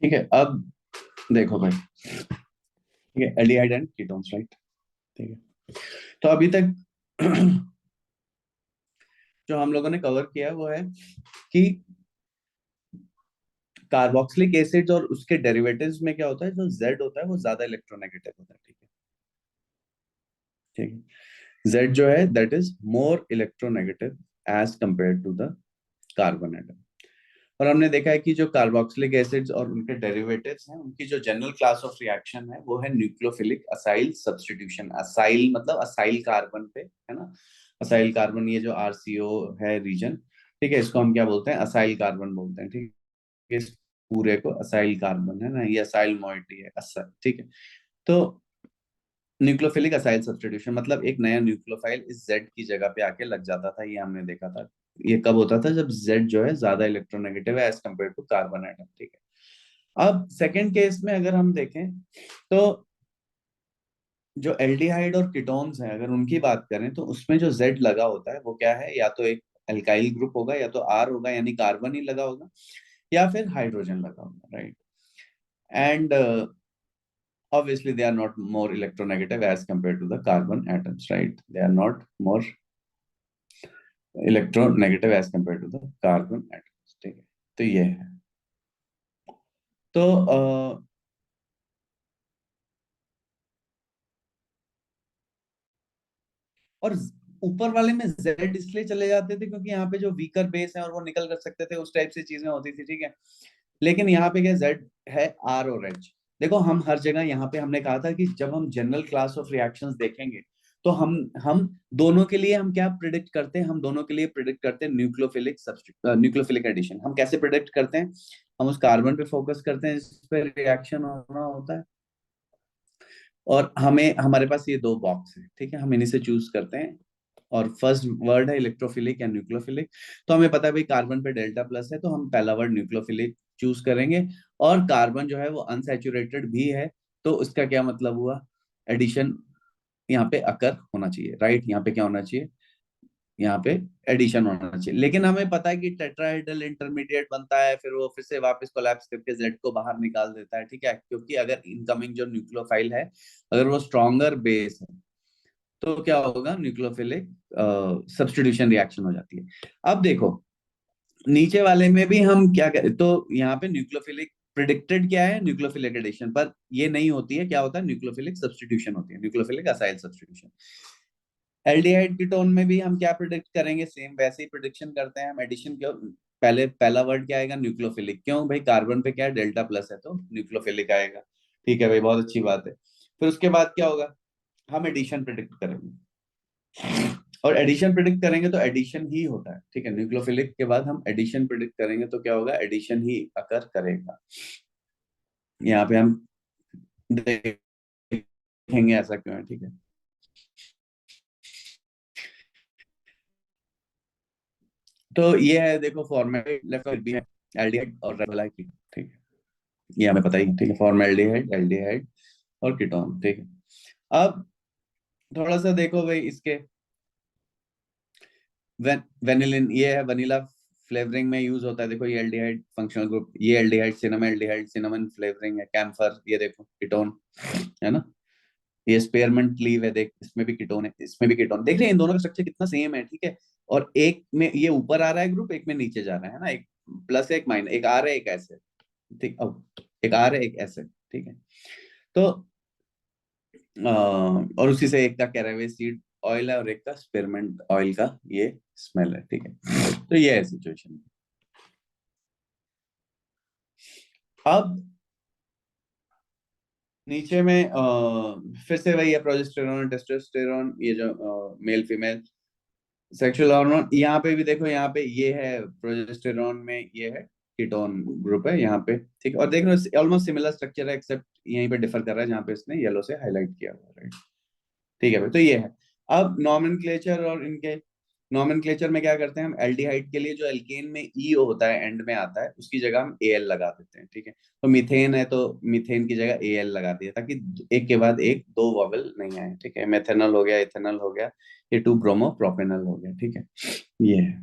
ठीक है, अब देखो भाई, ठीक है, एल्डिहाइड एंड कीटोन्स, राइट। ठीक है, तो अभी तक जो हम लोगों ने कवर किया वो है कि कार्बोक्सिलिक एसिड और उसके डेरिवेटिव्स में क्या होता है, जो जेड होता है वो ज्यादा इलेक्ट्रोनेगेटिव होता है। ठीक है, ठीक है, जेड जो है that is more electronegative as compare to the carbon atom. और हमने देखा है कि जो कार्बोक्सिलिक एसिड्स और उनके डेरिवेटिव्स हैं, उनकी जो जनरल क्लास ऑफ रिएक्शन है वो है न्यूक्लियोफिलिक असाइल सब्स्टिट्यूशन। असाइल मतलब असाइल कार्बन पे, है ना। असाइल कार्बन, ये जो आरसीओ है रीजन, ठीक है, इसको हम क्या बोलते हैं, असाइल कार्बन बोलते हैं। ठीक है, इस पूरे को असाइल कार्बन, है ना, ये असाइल मोइटी है, असाइल। ठीक है, तो न्यूक्लियोफिलिक असाइल सब्स्टिट्यूशन मतलब एक नया न्यूक्लियोफाइल इस जेड की जगह पे आके लग जाता था, ये हमने देखा था। ये कब होता था, जब जेड जो है ज्यादा इलेक्ट्रोनेगेटिव है as compare to carbon atom. ठीक है, अब सेकेंड केस में अगर हम देखें तो जो एल्डिहाइड और कीटोन्स हैं, अगर उनकी बात करें तो उसमें जो जेड लगा होता है वो क्या है, या तो एक एल्काइल ग्रुप होगा, या तो आर होगा, यानी कार्बन ही लगा होगा, या फिर हाइड्रोजन लगा होगा, right. And obviously they are not more electronegative as compared to the carbon atoms, right? They are not more electronegative as compared to the carbon atoms. ठीक है, तो ये है। तो और ऊपर वाले में जेड इसलिए चले जाते थे क्योंकि यहाँ पे जो वीकर बेस है और वो निकल कर सकते थे, उस टाइप से चीजें होती थी। ठीक है, लेकिन यहाँ पे क्या जेड है, आर और एच। देखो हम हर जगह यहाँ पे हमने कहा था कि जब हम जनरल क्लास ऑफ रिएक्शंस देखेंगे तो हम दोनों के लिए हम क्या प्रिडिक्ट करते हैं, हम दोनों के लिए प्रिडिक्ट करते हैं न्यूक्लियोफिलिक न्यूक्लियोफिलिक एडिशन। हम कैसे प्रिडिक्ट करते हैं, हम उस कार्बन पे फोकस करते हैं, इस पे रिएक्शन होना होता है, और हमें हमारे पास ये दो बॉक्स है, ठीक है, हम इन्हीं से चूज करते हैं। और फर्स्ट वर्ड है इलेक्ट्रोफिलिक या न्यूक्लियोफिलिक। तो हमें पता है भाई कार्बन पे डेल्टा प्लस है, तो हम पहला वर्ड न्यूक्लियोफिलिक चूज करेंगे। और कार्बन जो है वो अनसैचुरेटेड भी है, तो उसका क्या मतलब हुआ, एडिशन यहाँ पे अकर होना चाहिए, राइट। यहाँ पे क्या होना चाहिए, यहाँ पे एडिशन होना चाहिए। लेकिन हमें पता है कि टेट्राहेड्रल इंटरमीडिएट बनता है, फिर वो फिर से वापस कोलैप्स करके जेड को बाहर निकाल देता है। ठीक है, क्योंकि अगर इनकमिंग जो न्यूक्लियोफाइल है, अगर वो स्ट्रॉन्गर बेस है, तो क्या होगा, न्यूक्लियोफिलिक सब्स्टिट्यूशन रिएक्शन हो जाती है। अब देखो नीचे वाले में भी हम क्या करें, तो यहाँ पे न्यूक्लियोफिलिक प्रिडिक्टेड क्या है, न्यूक्लियोफिलिक एडिशन, पर ये नहीं होती है, क्या होता है, न्यूक्लियोफिलिक सब्स्टिट्यूशन होती है, nucleophilic acyl substitution. Aldehyde ketone में भी हम क्या प्रिडिक्ट करेंगे, सेम वैसे ही प्रिडिक्शन करते हैं हम, एडिशन क्यों, पहले पहला वर्ड क्या आएगा, न्यूक्लियोफिलिक। क्यों भाई, कार्बन पे क्या है, डेल्टा प्लस है, तो न्यूक्लियोफिलिक आएगा। ठीक है भाई, बहुत अच्छी बात है। फिर उसके बाद क्या होगा, हम एडिशन प्रिडिक्ट करेंगे, और एडिशन प्रिडिक्ट करेंगे तो एडिशन ही होता है। ठीक है, न्यूक्लियोफिलिक के बाद हम एडिशन प्रिडिक्ट करेंगे तो क्या होगा, एडिशन ही अकर करेगा। यहाँ पे हम देखेंगे ऐसा क्यों है। ठीक है, तो ये है, देखो फॉर्मेट लेफ्ट भी है, एल्डिहाइड और राइट। ठीक है, ये हमें पता ही है। ठीक है, फॉर्मेल्डिहाइड, एल्डिहाइड और कीटोन। ठीक है, अब थोड़ा सा देखो भाई इसके, वेनिलिन ये है, वनीला फ्लेवरिंग में यूज होता है। देखो ये एल्डिहाइड फंक्शनल ग्रुप, ये aldehyde cinema aldehyde, cinnamon flavouring है। कैम्फर, ये देखो कीटोन, है ना। ये स्पेयरमेंट लीव है, देख इसमें भी कीटोन है, इसमें भी कीटोन। देख रहे हैं इन दोनों का स्ट्रक्चर कितना सेम है। ठीक है, और एक में ये ऊपर आ रहा है ग्रुप, एक में नीचे जा रहा है ना, एक प्लस एक माइनस, एक आर है एक ऐसे। ठीक, अब एक आर है एक ऐसे। ठीक है, तो और उसी से एक का कैरावे सीड ऑयल है और एक का स्पेरमेंट ऑयल का ये स्मेल है। ठीक है, तो ये है सिचुएशन। अब नीचे में फिर से वही है, प्रोजेस्टेरॉन टेस्टोस्टेरॉन, ये जो मेल फीमेल सेक्सुअल हार्मोन। यहाँ पे भी देखो, यहाँ पे ये है प्रोजेस्टेरॉन में, ये है कीटोन ग्रुप है यहाँ पे। ठीक है, और देख लो ऑलमोस्ट सिमिलर स्ट्रक्चर है, एक्सेप्ट यहीं पे डिफर कर रहा है जहाँ पे इसने येलो से हाईलाइट किया हुआ है। ठीक है भाई, तो ये है। अब नॉमेनक्लेचर और इनके, नॉमेनक्लेचर में क्या करते हैं हम, एल्डिहाइड के लिए जो एल्केन में ई होता है, एंड में आता है, उसकी जगह हम ए एल लगा देते हैं। ठीक है, तो मीथेन है तो मीथेन की जगह ए एल लगा दिया, ताकि एक के बाद एक दो वॉवेल नहीं आए। ठीक है, मेथेनॉल हो गया, इथेनॉल हो गया, ये टू ब्रोमो प्रोपेनॉल हो गया। ठीक है, ये है।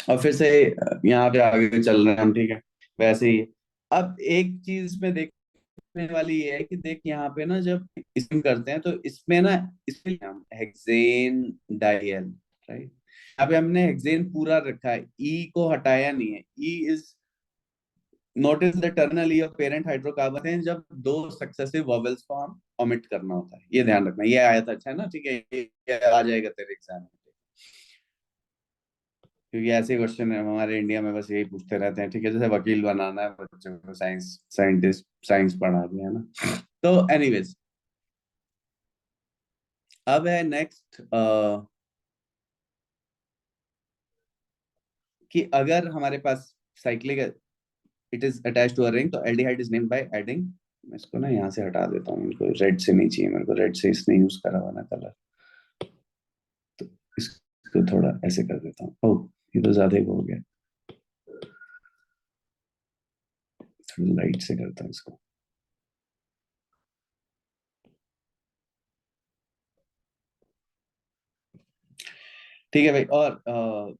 और फिर से यहाँ पे आगे चल रहे हैं हम, ठीक है। वैसे ही अब एक चीज में देखने वाली ये है कि देख यहाँ पे ना जब इसमें करते हैं तो इसमें ना, इसमें हम हेक्सेन डाइयल, राइट। यहाँ पे हमने हेक्सेन पूरा रखा है, ई को हटाया नहीं है। E is notice the terminal E of parent hydrocarbon है जब दो सक्सेसिव वॉवेल्स को हम ओमिट करना होता है, ये ध्यान रखना। ये आया था, अच्छा है ना, ठीक है, ये आ जाएगा तेरे एग्जाम में, क्योंकि ऐसे क्वेश्चन है हमारे इंडिया में, बस यही पूछते रहते हैं, ठीक है। जैसे वकील बनाना है बच्चों को, साइंस साइंटिस्ट साइंस पढ़ा दिया है ना। तो एनीवेज, अब है नेक्स्ट कि अगर हमारे पास cyclic, it is attached to a ring, तो aldehyde is named by adding, मैं इसको ना यहाँ से हटा देता हूँ, इनको रेड से नहीं चाहिए मेरे को, रेड से इसने यूज करा हुआ ना कलर, तो इसको थोड़ा ऐसे कर देता हूँ। ओह, ये तो ज्यादा ही हो गया, थोड़ा लाइट से करता हूँ इसको। ठीक है भाई, और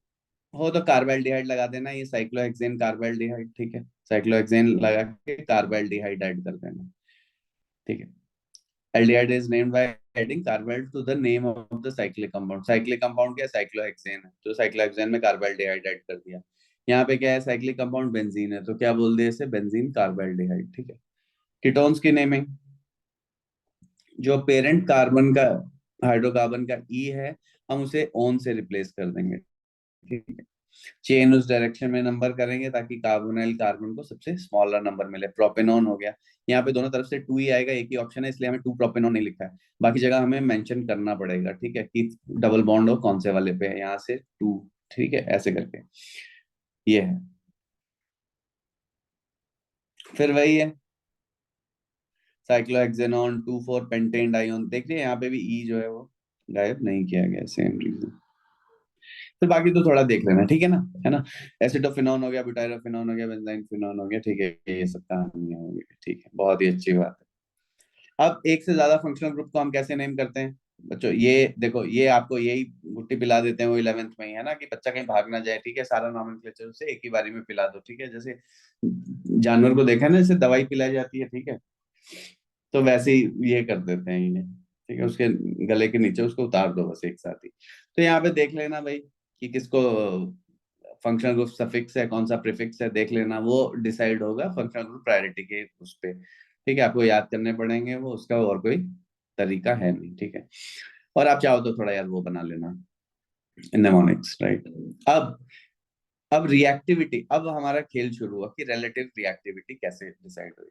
हो तो कार्बल्डिहाइड लगा देना, ये साइक्लोहेक्सेन कार्बल्डिहाइड, ठीक है। साइक्लोहेक्सेन लगा के कार्बल्डिहाइड ऐड कर देना, ठीक है। Aldehyde is named by adding carbal to the name of the cyclic compound. Cyclic compound क्या है? साइक्लोहेक्सेन है, तो साइक्लोहेक्सेन में कार्बल्डिहाइड ऐड कर दिया। यहाँ पे क्या है? साइक्लिक कंपाउंड बेंजीन है, तो क्या बोल दिया इसे? बेंजीन कार्बल्डिहाइड, ठीक है। कीटोन्स की नेमिंग, जो पेरेंट कार्बन का, हाइड्रोकार्बन का ई है, हम उसे ओन से रिप्लेस कर देंगे, ठीक है। चेन उस डायरेक्शन में नंबर करेंगे ताकि कार्बोनाइल कार्बन को सबसे स्मॉलर नंबर मिले। प्रोपेनॉन हो गया, यहाँ पे दोनों तरफ से टू ही आएगा, एक ही ऑप्शन है, इसलिए हमें टू प्रोपेनॉन नहीं लिखा है। बाकी जगह हमें मेंशन करना पड़ेगा, ठीक है, कि डबल बॉन्ड हो कौन से वाले पे है, यहाँ से टू, ठीक है, ऐसे करके ये है। फिर वही है, साइक्लोहेक्सेनॉन 2,4 पेंटेन डाइऑन, देख रहे हैं यहाँ पे भी ई जो है वो गायब नहीं किया गया, सेम रीजन। फिर बाकी तो थोड़ा देख लेना, ठीक है ना, है ना। एसिटोफिनॉन हो गया, ब्यूटाइरोफिनॉन हो गया, बेंजाइन फिनॉन हो गया, ठीक है, ये सब कहानियां हो गई, ठीक है, बहुत ही अच्छी बात है। अब एक से ज्यादा फंक्शनल ग्रुप को हम कैसे नेम करते हैं बच्चों? ये देखो, ये आपको यही गुट्टी पिला देते हैं वो 11th में ही, है ना, कि बच्चा कहीं भाग ना जाए, ठीक है। सारा नॉमेनक्लेचर उसे एक ही बारी में पिला दो, ठीक है। जैसे जानवर को देखा है ना, जैसे दवाई पिलाई जाती है, ठीक है, तो वैसे ही ये कर देते हैं ये, ठीक है। उसके गले के नीचे उसको उतार दो बस एक साथ ही। तो यहाँ पे देख लेना भाई कि किसको फंक्शनल ग्रुप सफिक्स है, कौन सा प्रीफिक्स है, देख लेना, वो डिसाइड होगा फंक्शनल ग्रुप प्रायोरिटी के उस पे, ठीक है। आपको याद करने पड़ेंगे वो, उसका और कोई तरीका है नहीं, ठीक है। और आप चाहो तो थोड़ा यार वो बना लेना, निमोनिक्स, राइट। अब अब रिएक्टिविटी, अब हमारा खेल शुरू हुआ कि रिलेटिव रिएक्टिविटी कैसे डिसाइड हुई।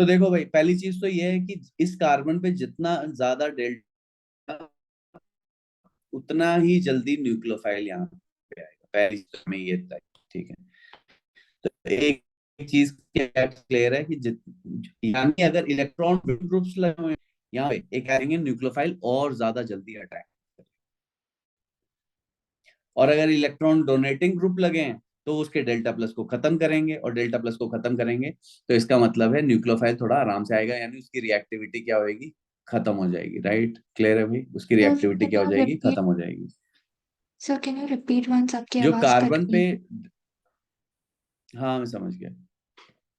तो देखो भाई, पहली चीज तो ये है कि इस कार्बन पे जितना ज्यादा डेल्टा, उतना ही जल्दी न्यूक्लियोफाइल यहाँ पे आएगा, पहली चीज में ये तय, ठीक है। तो एक चीज क्या क्लियर है कि यानी अगर इलेक्ट्रॉन ग्रुप्स लगे हुए हैं यहाँ पे, एक आएंगे न्यूक्लियोफाइल और ज्यादा जल्दी अटैक, और अगर इलेक्ट्रॉन डोनेटिंग ग्रुप लगे हैं तो उसके डेल्टा प्लस को खत्म करेंगे, और डेल्टा प्लस को खत्म करेंगे तो इसका मतलब है न्यूक्लियोफाइल थोड़ा आराम से आएगा, यानी उसकी रिएक्टिविटी क्या होगी? खत्म हो जाएगी, राइट। क्लियर है भाई? उसकी सर रिएक्टिविटी कैन क्या हो यू जाएगी? रिपीट? खत्म हो जाएगी। Sir can you repeat once, आपकी जो आवाज कट कार्बन गई। पे, हाँ मैं समझ गया,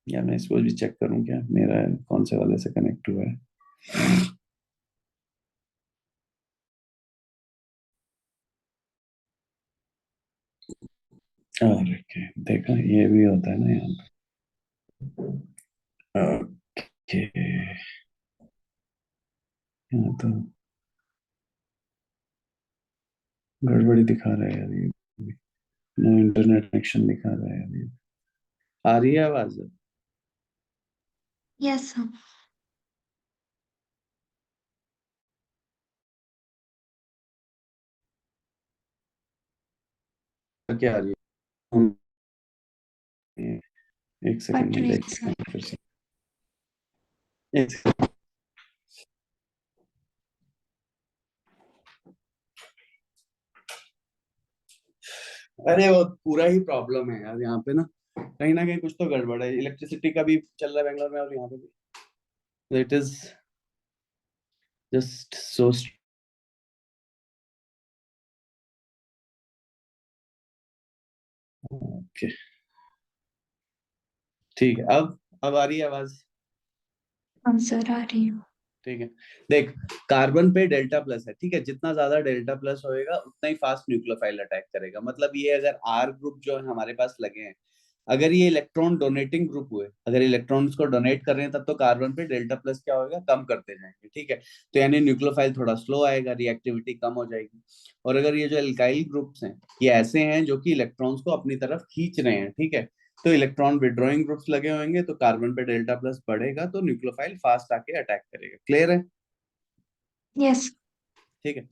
या मैं इसको भी चेक करूं क्या मेरा कौन से वाले से कनेक्ट हुआ है। और देखा, ये भी होता है ना यहाँ पे। ओके, यहाँ तो गड़बड़ी दिखा रहा है यार ये, नो इंटरनेट कनेक्शन दिखा रहा है यार ये। आ रही है आवाज? Yes sir. क्या आ रही है? एक सेकंड कट में रही है देखता सर। हूँ फिर से। एक सेकंड। अरे वो पूरा ही प्रॉब्लम है यार यहाँ पे ना कहीं कुछ तो गड़बड़ है, इलेक्ट्रिसिटी का भी चल रहा है बेंगलोर में और यहाँ पे भी, it is just so okay, ठीक है। अब आ रही है आवाज? हाँ सर आ रही हूँ। ठीक है, देख, कार्बन पे डेल्टा प्लस है, ठीक है, जितना ज्यादा डेल्टा प्लस होएगा उतना ही फास्ट न्यूक्लियोफाइल अटैक करेगा। मतलब ये अगर आर ग्रुप जो है हमारे पास लगे हैं, अगर ये इलेक्ट्रॉन डोनेटिंग ग्रुप हुए, अगर इलेक्ट्रॉन्स को डोनेट कर रहे हैं, तब तो कार्बन पे डेल्टा प्लस क्या होगा, कम करते जाएंगे, ठीक है। तो यानी न्यूक्लियोफाइल थोड़ा स्लो आएगा, रिएक्टिविटी कम हो जाएगी। और अगर ये जो एल्काइल ग्रुप्स हैं, ये ऐसे हैं जो कि इलेक्ट्रॉन्स को अपनी तरफ खींच रहे हैं, ठीक है, तो इलेक्ट्रॉन विड्रॉइंग ग्रुप्स लगे होंगे, तो कार्बन पे डेल्टा प्लस बढ़ेगा, तो न्यूक्लियोफाइल फास्ट आके अटैक करेगा। क्लियर है? यस। ठीक है।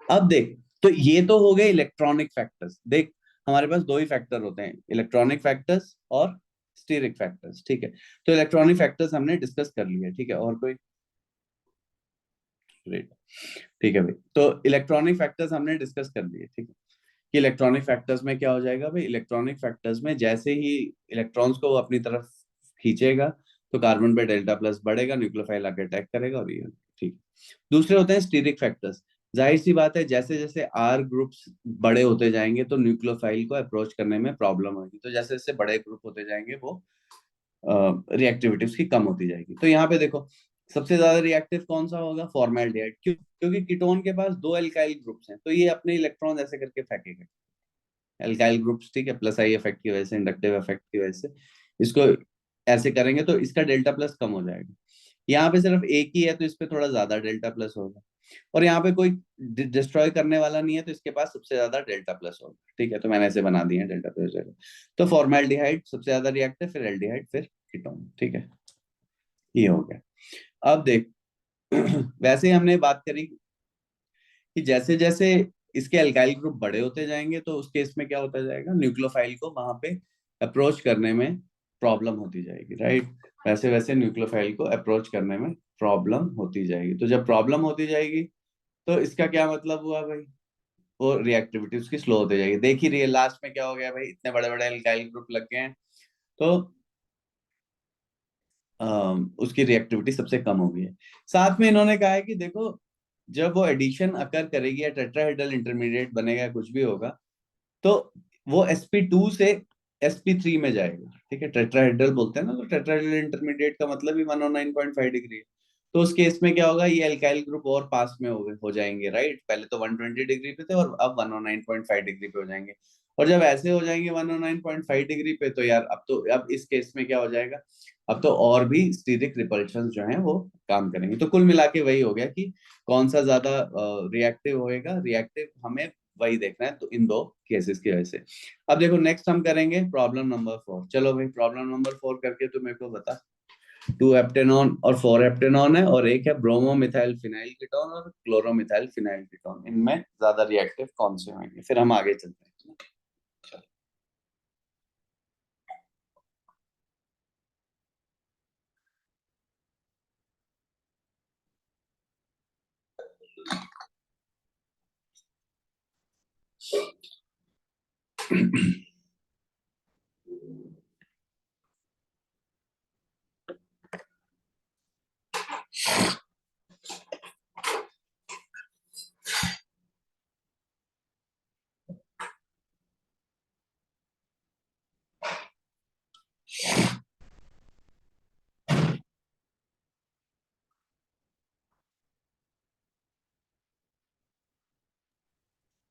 अब देख, तो ये तो हो गए इलेक्ट्रॉनिक फैक्टर्स। देख, हमारे पास दो ही फैक्टर होते हैं, इलेक्ट्रॉनिक फैक्टर्स और स्टीरिक फैक्टर्स, ठीक है। तो इलेक्ट्रॉनिक फैक्टर्स हमने डिस्कस कर लिया, ठीक है। और कोई? ग्रेट, ठीक है भाई। तो इलेक्ट्रॉनिक फैक्टर्स हमने डिस्कस कर लिए, ठीक है, कि इलेक्ट्रॉनिक फैक्टर्स में क्या हो जाएगा भाई, इलेक्ट्रॉनिक फैक्टर्स में जैसे ही इलेक्ट्रॉन्स को वो अपनी तरफ खींचेगा, तो कार्बन पे डेल्टा प्लस बढ़ेगा, न्यूक्लियोफाइल आके अटैक करेगा, और ये, ठीक। दूसरे होते हैं स्टीरिक फैक्टर्स। जाहिर सी बात है, जैसे जैसे आर ग्रुप्स बड़े होते जाएंगे, तो न्यूक्लियोफाइल को अप्रोच करने में प्रॉब्लम होगी। तो जैसे जैसे बड़े ग्रुप होते जाएंगे, वो रिएक्टिविटी उसकी कम होती जाएगी। तो यहाँ पे देखो, सबसे ज्यादा रिएक्टिव कौन सा होगा, फॉर्मेल्डिहाइड। क्यों? क्योंकि कीटोन के पास दो एल्काइल ग्रुप्स हैं, तो ये अपने इलेक्ट्रॉन ऐसे करके फेंकेगा, एल्काइल ग्रुप्स, ठीक है, प्लस आई इफेक्ट की वजह से, इंडक्टिव इफेक्ट की वजह से इसको ऐसे करेंगे, तो इसका डेल्टा प्लस कम हो जाएगा। यहाँ पे सिर्फ एक ही है, तो इस पे थोड़ा ज्यादा डेल्टा प्लस होगा। और यहाँ पे कोई डिस्ट्रॉय करने वाला नहीं है, तो इसके पास सबसे ज्यादा डेल्टा प्लस होगा, ठीक है। तो मैंने ऐसे बना दिए हैं डेल्टा प्लस जगह। तो फॉर्मेल्डिहाइड सबसे ज्यादा रिएक्टिव, फिर एल्डिहाइड, फिर कीटोन, ठीक है। ये हो गया। अब देख, वैसे ही हमने बात करी कि जैसे जैसे इसके एल्काइल ग्रुप बड़े होते जाएंगे, तो उस केस में क्या होता जाएगा, न्यूक्लियोफाइल को वहां पे अप्रोच करने में प्रॉब्लम होती जाएगी, राइट। वैसे वैसे न्यूक्लियोफाइल को अप्रोच करने में प्रॉब्लम होती जाएगी। तो जब प्रॉब्लम होती जाएगी, तो इसका क्या मतलब हुआ भाई, वो रिएक्टिविटी उसकी स्लो होती जाएगी। देख ही रही है, लास्ट में क्या हो गया भाई, इतने बड़े बड़े एल्काइल ग्रुप लग गए हैं, तो उसकी रिएक्टिविटी सबसे कम हो गई है। साथ में इन्होंने कहा है कि देखो, जब वो एडिशन अकर करेगी या टेट्राहेड्रल इंटरमीडिएट बनेगा, कुछ भी होगा, तो वो sp2 से sp3 में जाएगा, ठीक है। टेट्राहेड्रल बोलते हैं ना, तो टेट्राहेड्रल इंटरमीडिएट का मतलब ही 109.5 डिग्री है। तो उस केस में क्या होगा, ये एल्काइल ग्रुप और पास में हो जाएंगे, राइट। पहले तो 120 डिग्री पे थे, और अब 109.5 डिग्री पे हो जाएंगे। और जब ऐसे हो जाएंगे 109.5 डिग्री पे, तो यार अब इस केस में क्या हो जाएगा, अब तो और भी स्टीरिक रिपल्शन जो है वो काम करेंगे। तो कुल मिला के वही हो गया कि कौन सा ज्यादा रिएक्टिव होएगा, रिएक्टिव हमें वही देखना है, तो इन दो केसेस की वजह से। अब देखो, नेक्स्ट हम करेंगे प्रॉब्लम नंबर 4। चलो भाई, प्रॉब्लम नंबर 4 करके तो मेरे को बता। 2 हेप्टेनॉन और 4 हेप्टेनॉन है, और एक है ब्रोमोमिथाइल फिनाइल कीटोन और क्लोरोमिथाइल फिनाइल कीटोन। इनमें ज्यादा रिएक्टिव कौन से होंगे, फिर हम आगे चलते हैं।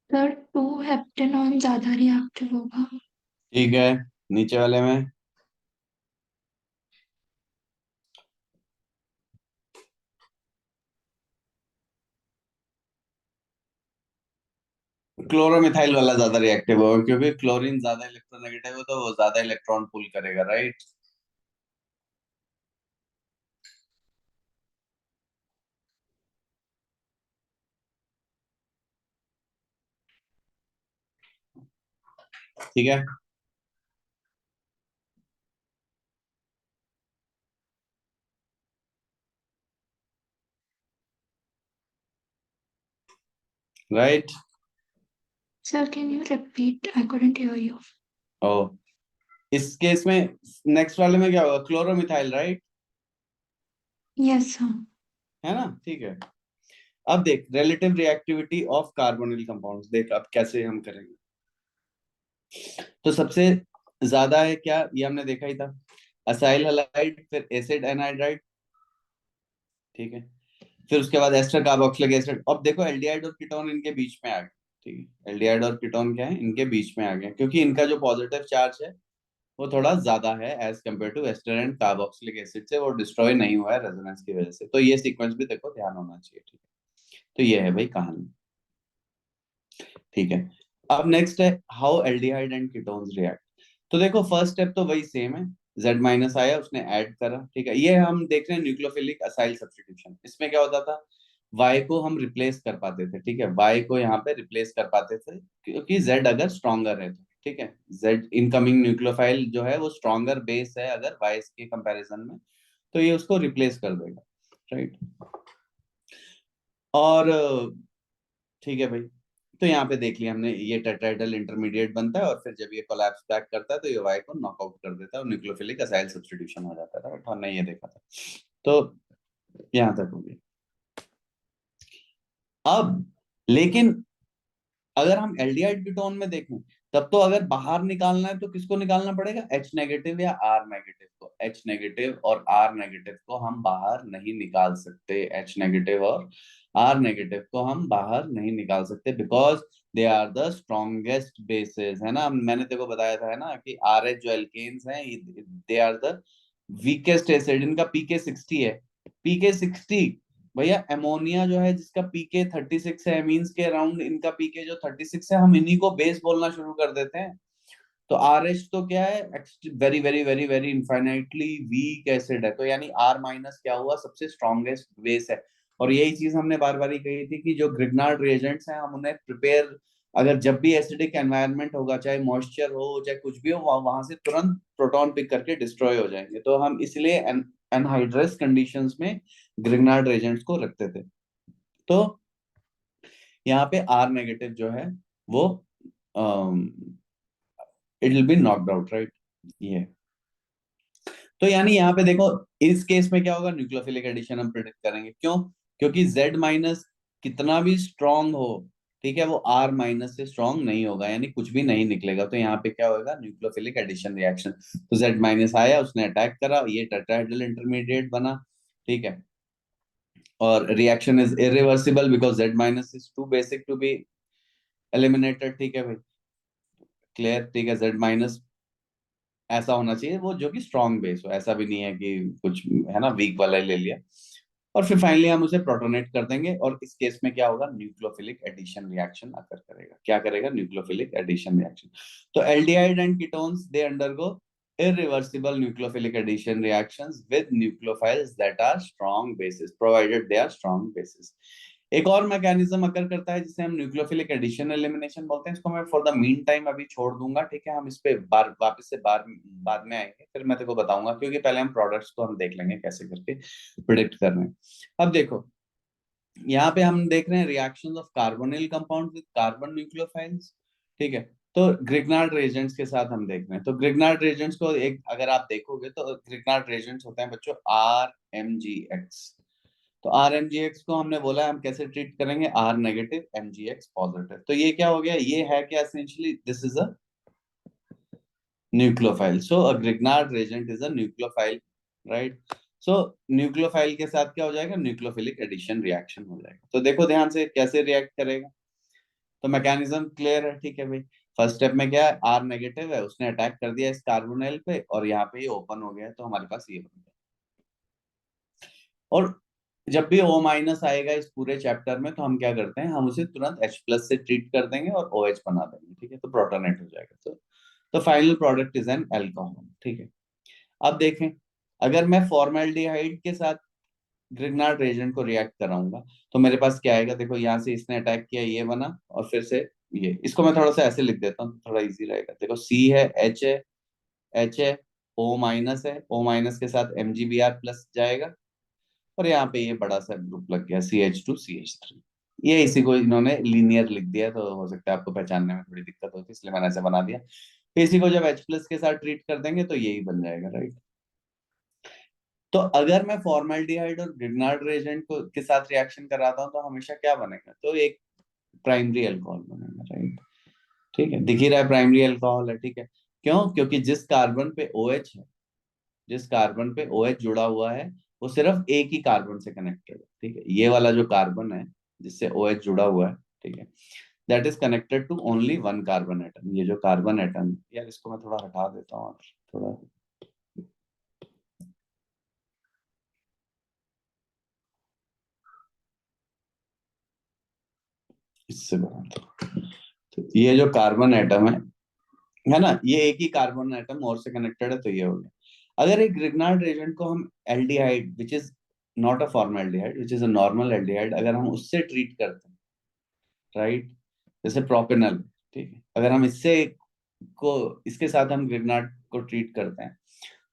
सर 2 हेप्टेनॉन ज्यादा रिएक्टिव होगा। ठीक है, नीचे वाले में क्लोरोमिथाइल वाला ज्यादा रिएक्टिव होगा, क्योंकि क्लोरीन ज्यादा इलेक्ट्रोनेगेटिव है, तो वो ज्यादा इलेक्ट्रॉन पुल करेगा, राइट। ठीक है, right. Sir can you repeat, I couldn't hear you। ओ, इस केस में नेक्स्ट वाले में क्या होगा, क्लोरोमिथाइल, राइट, यस हाँ। है ना, ठीक है। अब देख, relative reactivity of carbonyl compounds, देख अब कैसे हम करेंगे। तो सबसे ज्यादा है क्या, ये हमने देखा ही था, असाइल हलाइड, फिर एसिड एनहाइड्राइड, ठीक है, फिर उसके बाद एस्टर कार्बोक्सिलिक एसिड। अब देखो एल्डिहाइड और कीटोन इनके बीच में आ गए, ठीक है, एल्डिहाइड और कीटोन क्या है, इनके बीच में आ गए, क्योंकि इनका जो पॉजिटिव चार्ज है वो थोड़ा ज्यादा है as compare to ester and carboxylic acid से, वो डिस्ट्रॉय नहीं हुआ है रेजोनेंस की वजह से। तो ये सीक्वेंस भी देखो ध्यान होना चाहिए, ठीक है। तो ये है भाई कहानी, ठीक है। अब नेक्स्ट है how aldehyde and ketones react. तो देखो फर्स्ट स्टेप तो वही सेम है, Z माइनस आया उसने ऐड करा, ठीक है। ये हम देख रहे हैं न्यूक्लियोफिलिक असाइल सब्स्टिट्यूशन। इसमें क्या होता था, Y को हम रिप्लेस कर पाते थे, ठीक है, Y को यहाँ पे रिप्लेस कर पाते थे क्योंकि Z अगर स्ट्रॉन्गर है तो, ठीक है, Z इनकमिंग न्यूक्लियोफाइल जो है वो स्ट्रॉन्गर बेस है अगर Y के कंपैरिजन में, तो ये उसको रिप्लेस कर देगा, राइट। और ठीक है भाई, तो यहाँ पे देख लिया हमने, ये टेट्राहेड्रल इंटरमीडिएट बनता है और फिर जब ये कोलैप्स बैक करता है तो ये वाई को नॉकआउट कर देता है और न्यूक्लियोफिलिक असाइल सब्स्टिट्यूशन हो जाता है, राइट। हमने ये देखा था, तो यहाँ तक हो गया। अब लेकिन अगर हम एल्डिहाइड कीटोन में देखें, तब तो अगर बाहर निकालना है तो किसको निकालना पड़ेगा, H नेगेटिव या R नेगेटिव को। H नेगेटिव और R नेगेटिव को हम बाहर नहीं निकाल सकते, H नेगेटिव और R नेगेटिव को हम बाहर नहीं निकाल सकते, because they are the strongest bases, है ना। मैंने तेको बताया था, है ना, कि RH जो एल्केन्स हैं they are the weakest acid, इनका पीके 60 है, पीके 60। भैया अमोनिया जो है जिसका पीके 36 है, एमीन्स के अराउंड इनका पीके जो 36 है, हम इन्हीं को बेस बोलना शुरू कर देते हैं। तो आर एच तो क्या है, very very very very infinitely weak acid है, तो यानी आर माइनस क्या हुआ, सबसे स्ट्रॉन्गेस्ट बेस है। और यही चीज हमने बार बार ही कही थी कि जो ग्रिग्नार्ड रिएजेंट्स हैं हम उन्हें प्रिपेयर, अगर जब भी एसिडिक एनवायरनमेंट होगा, चाहे मॉइस्चर हो चाहे कुछ भी हो, वहां से तुरंत प्रोटॉन पिक करके डिस्ट्रॉय हो जाएंगे, तो हम इसलिए एनहाइड्रस कंडीशंस में ग्रिग्नार्ड रिएजेंट्स को रखते थे। तो यहाँ पे आर नेगेटिव जो है वो it will be knocked out, right. ये तो यानी यहाँ पे देखो, इस केस में क्या होगा, न्यूक्लियोफिलिक एडिशन हम प्रिडिक्ट करेंगे, क्यों, क्योंकि Z माइनस कितना भी स्ट्रांग हो, ठीक है, वो R माइनस से स्ट्रांग नहीं होगा, यानी कुछ भी नहीं निकलेगा। तो यहाँ पे क्या होगा, न्यूक्लियोफिलिक एडिशन रिएक्शन। तो Z माइनस आया, उसने अटैक करा, ये टेट्राहेड्रल इंटरमीडिएट बना, ठीक है, और reaction is irreversible because Z minus is too basic to be eliminated, ठीक है भाई, क्लियर, ठीक है। Z माइनस ऐसा होना चाहिए वो जो कि स्ट्रॉन्ग बेस हो, ऐसा भी नहीं है कि कुछ, है ना, वीक वाला ही ले लिया। और फिर फाइनली हम उसे प्रोटोनेट कर देंगे, और इस केस में क्या होगा, न्यूक्लियोफिलिक एडिशन रिएक्शन अकर करेगा, क्या करेगा, न्यूक्लियोफिलिक एडिशन रिएक्शन। तो aldehyde and ketones they undergo irreversible nucleophilic addition reactions with nucleophiles that are strong bases, provided they are strong bases। एक और मैकेनिज्म अकर करता है जिसे हम न्यूक्लियोफिलिक एडिशन एलिमिनेशन बोलते हैं, इसको मैं फॉर द मीन टाइम अभी छोड़ दूंगा, ठीक है। हम इस पे बार वापस से बाद में आएंगे, फिर मैं तेको बताऊंगा, क्योंकि पहले हम प्रोडक्ट्स को हम देख लेंगे कैसे करके प्रिडिक्ट कर रहे हैं। अब देखो यहाँ पे हम देख रहे हैं reactions of carbonyl compound with carbon nucleophiles, ठीक है। तो ग्रिग्नार्ड रेजेंट्स के साथ हम देख रहे हैं, तो ग्रिग्नार्ड रेजेंट्स को एक अगर आप देखोगे तो ग्रिग्नार्ड रेजेंट्स होते हैं बच्चों RMGX। तो RMGX को हमने बोला है हम कैसे ट्रीट करेंगे, R नेगेटिव MGX पॉजिटिव। तो ये क्या हो गया, ये है क्या, essentially this is a nucleophile, so a Grignard reagent is a nucleophile, right. So nucleophile के साथ क्या हो जाएगा, न्यूक्लियोफिलिक एडिशन रिएक्शन हो जाएगा। तो देखो ध्यान से कैसे रिएक्ट करेगा, तो मैकेनिज्म क्लियर है, ठीक है भाई। फर्स्ट स्टेप में क्या है, आर नेगेटिव है, उसने अटैक कर दिया इस कार्बोनिल पे और यहाँ पे ये ओपन हो गया, तो हमारे पास ये बन गया। और जब भी O माइनस आएगा इस पूरे चैप्टर में, तो हम क्या करते हैं, हम उसे तुरंत H प्लस से ट्रीट कर देंगे और OH बना देंगे, ठीक है, तो प्रोटोनेट हो जाएगा। तो final product is an alcohol, ठीक है। अब देखें, अगर मैं फॉर्मेल्डिहाइड के साथ ग्रिग्नार्ड रेजेंट को रिएक्ट कराऊंगा, तो मेरे पास क्या आएगा, देखो यहाँ से इसने अटैक किया, ये बना, और फिर से ये, इसको मैं थोड़ा सा ऐसे लिख देता हूँ थोड़ा इजी रहेगा। देखो C है, H है, H है, O माइनस है, O माइनस के साथ MgBr प्लस जाएगा, और यहाँ पे ये बड़ा सा ग्रुप लग गया CH2CH3। ये इसी को इन्होंने लीनियर लिख दिया, तो हो सकता है आपको पहचानने में थोड़ी दिक्कत होती है, इसलिए मैंने ऐसे बना दिया। तो इसी को जब H प्लस के साथ ट्रीट कर देंगे तो यही बन जाएगा, राइट। तो अगर मैं फॉर्मेल्डिहाइड और ग्रिग्नार्ड रेजेंट को के साथ रिएक्शन कराता हूँ तो हमेशा क्या बनेगा, तो एक प्राइमरी अल्कोहल बनेगा, राइट। ठीक है, दिख ही रहा है प्राइमरी अल्कोहल है, ठीक है। क्यों? क्योंकि जिस कार्बन पे OH है, जिस कार्बन पे OH जुड़ा हुआ है, वो सिर्फ एक ही कार्बन से कनेक्टेड है, ठीक है। ये वाला जो कार्बन है जिससे OH जुड़ा हुआ है, ठीक है, that is connected to only one carbon atom. ये जो कार्बन एटम, यार इसको मैं थोड़ा हटा देता हूँ, थोड़ा इससे बनाता हूँ। तो ये जो कार्बन एटम है ना, ये एक ही कार्बन एटम और से कनेक्टेड है, तो ये हो गया। अगर एक ग्रिग्नार्ड रिएजेंट को हम aldehyde, which is not a formaldehyde, which is a normal aldehyde, अगर हम उससे ट्रीट करते हैं, राइट, जैसे प्रोपेनल, ठीक है, अगर हम इससे को इसके साथ हम ग्रिग्नार्ड को ट्रीट करते हैं,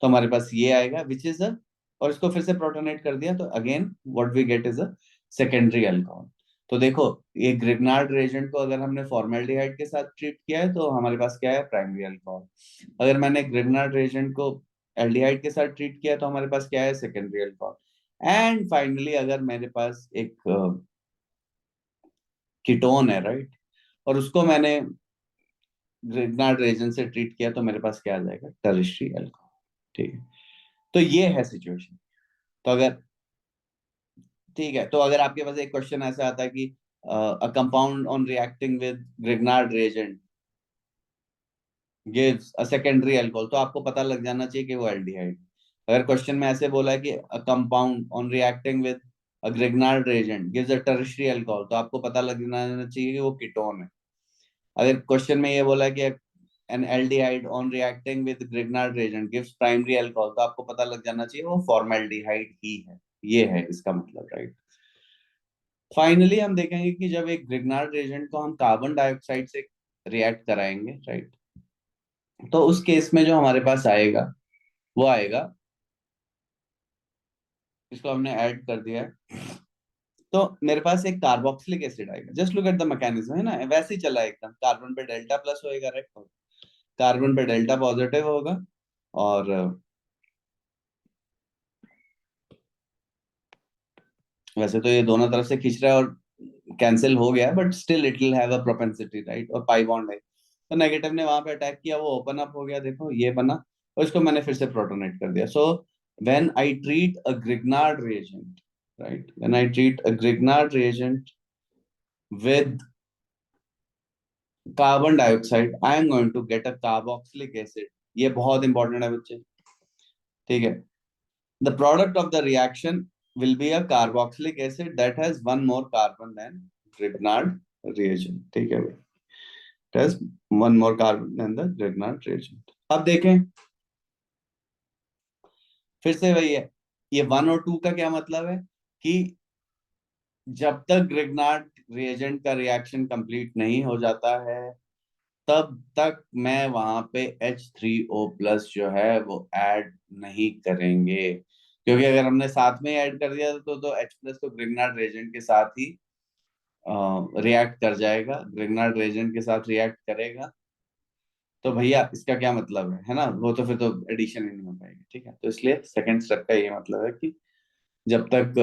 तो हमारे पास ये आएगा विच इज अ, और इसको फिर से प्रोटोनेट कर दिया तो again what we get is a secondary alcohol. तो देखो, ये ग्रिग्नार्ड रेजेंट को अगर हमने फॉर्मेल्डिहाइड के साथ ट्रीट किया है तो हमारे पास क्या है, प्राइमरी अल्कोहल। अगर मैंने ग्रिग्नार्ड रेजेंट को एल्डिहाइड के साथ ट्रीट किया तो हमारे पास क्या है, सेकेंडरी अल्कोहल। एंड फाइनली अगर मेरे पास एक कीटोन है, राइट, और उसको मैंने ग्रिग्नार्ड रेजेंट से ट्रीट किया तो मेरे पास क्या आ जाएगा, टर्शियरी अल्कोहल, ठीक है। तो ये है सिचुएशन। तो अगर, ठीक है, तो अगर आपके पास एक क्वेश्चन ऐसा आता है कि a compound on reacting with Grignard reagent gives a secondary alcohol, तो आपको पता लग जाना चाहिए कि वो एल्डिहाइड। अगर क्वेश्चन में ऐसे बोला है कि a compound on reacting with a Grignard reagent gives a tertiary alcohol, तो आपको पता लग जाना चाहिए कि वो कीटोन है। अगर क्वेश्चन में ये बोला है कि N aldehyde on reacting with Grignard reagent gives primary alcohol, तो आपको पता लग जाना चाहिए वो फॉर्मल्डिहाइड ही है। ये है इसका मतलब, राइट। फाइनली हम देखेंगे कि जब एक ग्रिग्नार्ड रिएजेंट को हम कार्बन डाइऑक्साइड से रिएक्ट कराएंगे, राइट, तो उस केस में जो हमारे पास आएगा वो आएगा, इसको हमने ऐड कर दिया है, तो मेरे पास एक कार्बोक्सिलिक एसिड आएगा। Just look at the mechanism, है ना, वैसे ही चला है एकदम। कार्बन पे डेल्टा प्लस होएगा, राइट, कार्बन पे डेल्टा पॉजिटिव होगा, और वैसे तो ये दोनों तरफ से खींच रहा है और कैंसिल हो गया, but still it will have a propensity, right, और पाई बॉन्ड है, तो नेगेटिव ने वहां पे अटैक किया, वो ओपन अप हो गया, देखो ये बना, और इसको मैंने फिर से प्रोटोनेट कर दिया। So when I treat a Grignard reagent, right, when I treat a Grignard reagent with carbon dioxide, I am going to get a carboxylic acid. ये बहुत इंपॉर्टेंट है बच्चे, ठीक है। The product of the reaction will be a carboxylic acid that has one more carbon than Grignard reagent, ठीक है भाई, it has one more carbon than the Grignard reagent। अब देखें, फिर से वही है, ये 1 और 2 का क्या मतलब है कि जब तक ग्रिग्नार्ड रिएजेंट का रिएक्शन कंप्लीट नहीं हो जाता है, तब तक मैं वहां पे H3O+ जो है वो ऐड नहीं करेंगे, क्योंकि अगर हमने साथ में ऐड कर दिया तो H+ तो ग्रिग्नार्ड रिएजेंट के साथ ही रिएक्ट कर जाएगा, ग्रिग्नार्ड रिएजेंट के साथ रिएक्ट करेगा, तो भैया इसका क्या मतलब है ना, वो तो फिर तो एडिशन ही नहीं हो पाएगी, ठीक है। तो इसलिए सेकंड स्टेप का ये मतलब है कि जब तक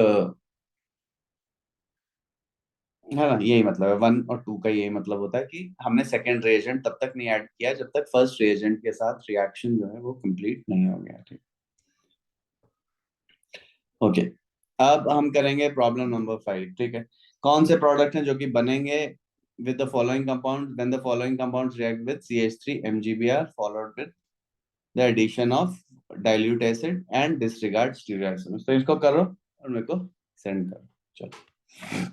है ना, यही मतलब है 1 और 2 का, यही मतलब होता है कि हमने सेकंड रिएजेंट तब तक नहीं ऐड किया जब तक फर्स्ट रिएजेंट के साथ रिएक्शन जो है वो कंप्लीट नहीं हो गया, ठीक। ओके, अब हम करेंगे प्रॉब्लम नंबर 5, ठीक है। कौन से प्रोडक्ट हैं जो कि बनेंगे with the following compounds when the following compounds react with CH3 MgBr followed with the addition of dilute acid and disregard stereoisomers। तो इसको करो और मेरे को सेंड करो, चलो।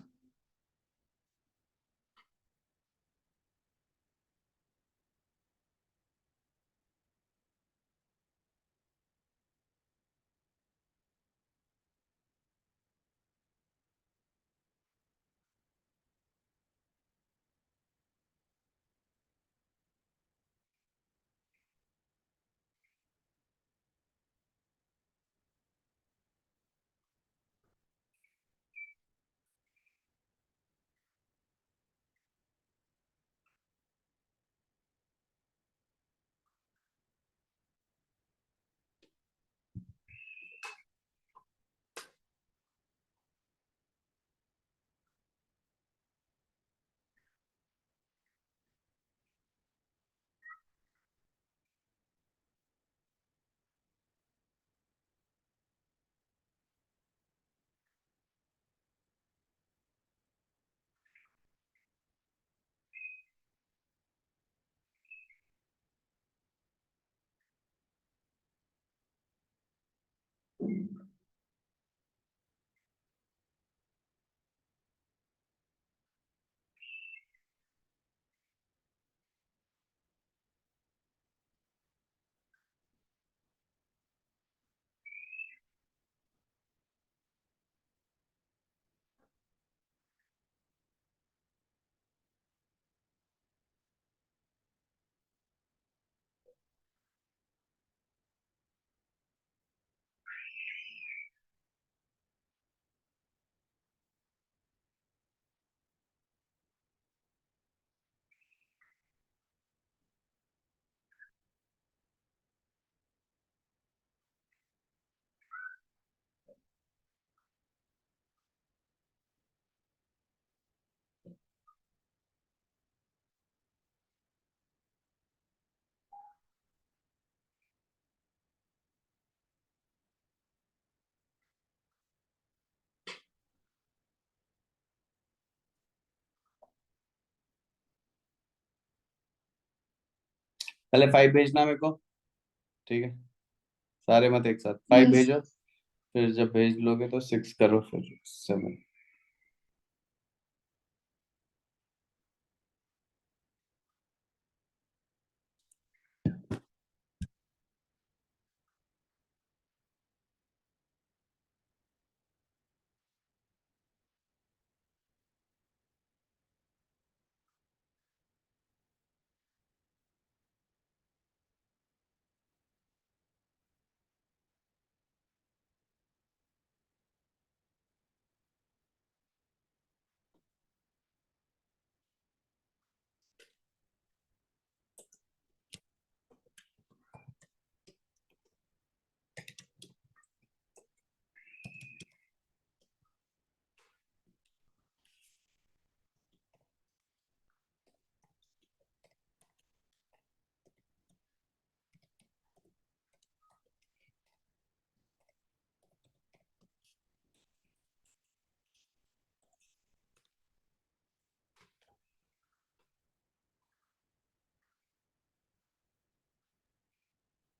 पहले 5 भेजना मेरे को, ठीक है, सारे मत एक साथ 5 यस। भेजो। फिर जब भेज लोगे तो 6 करो, फिर 7।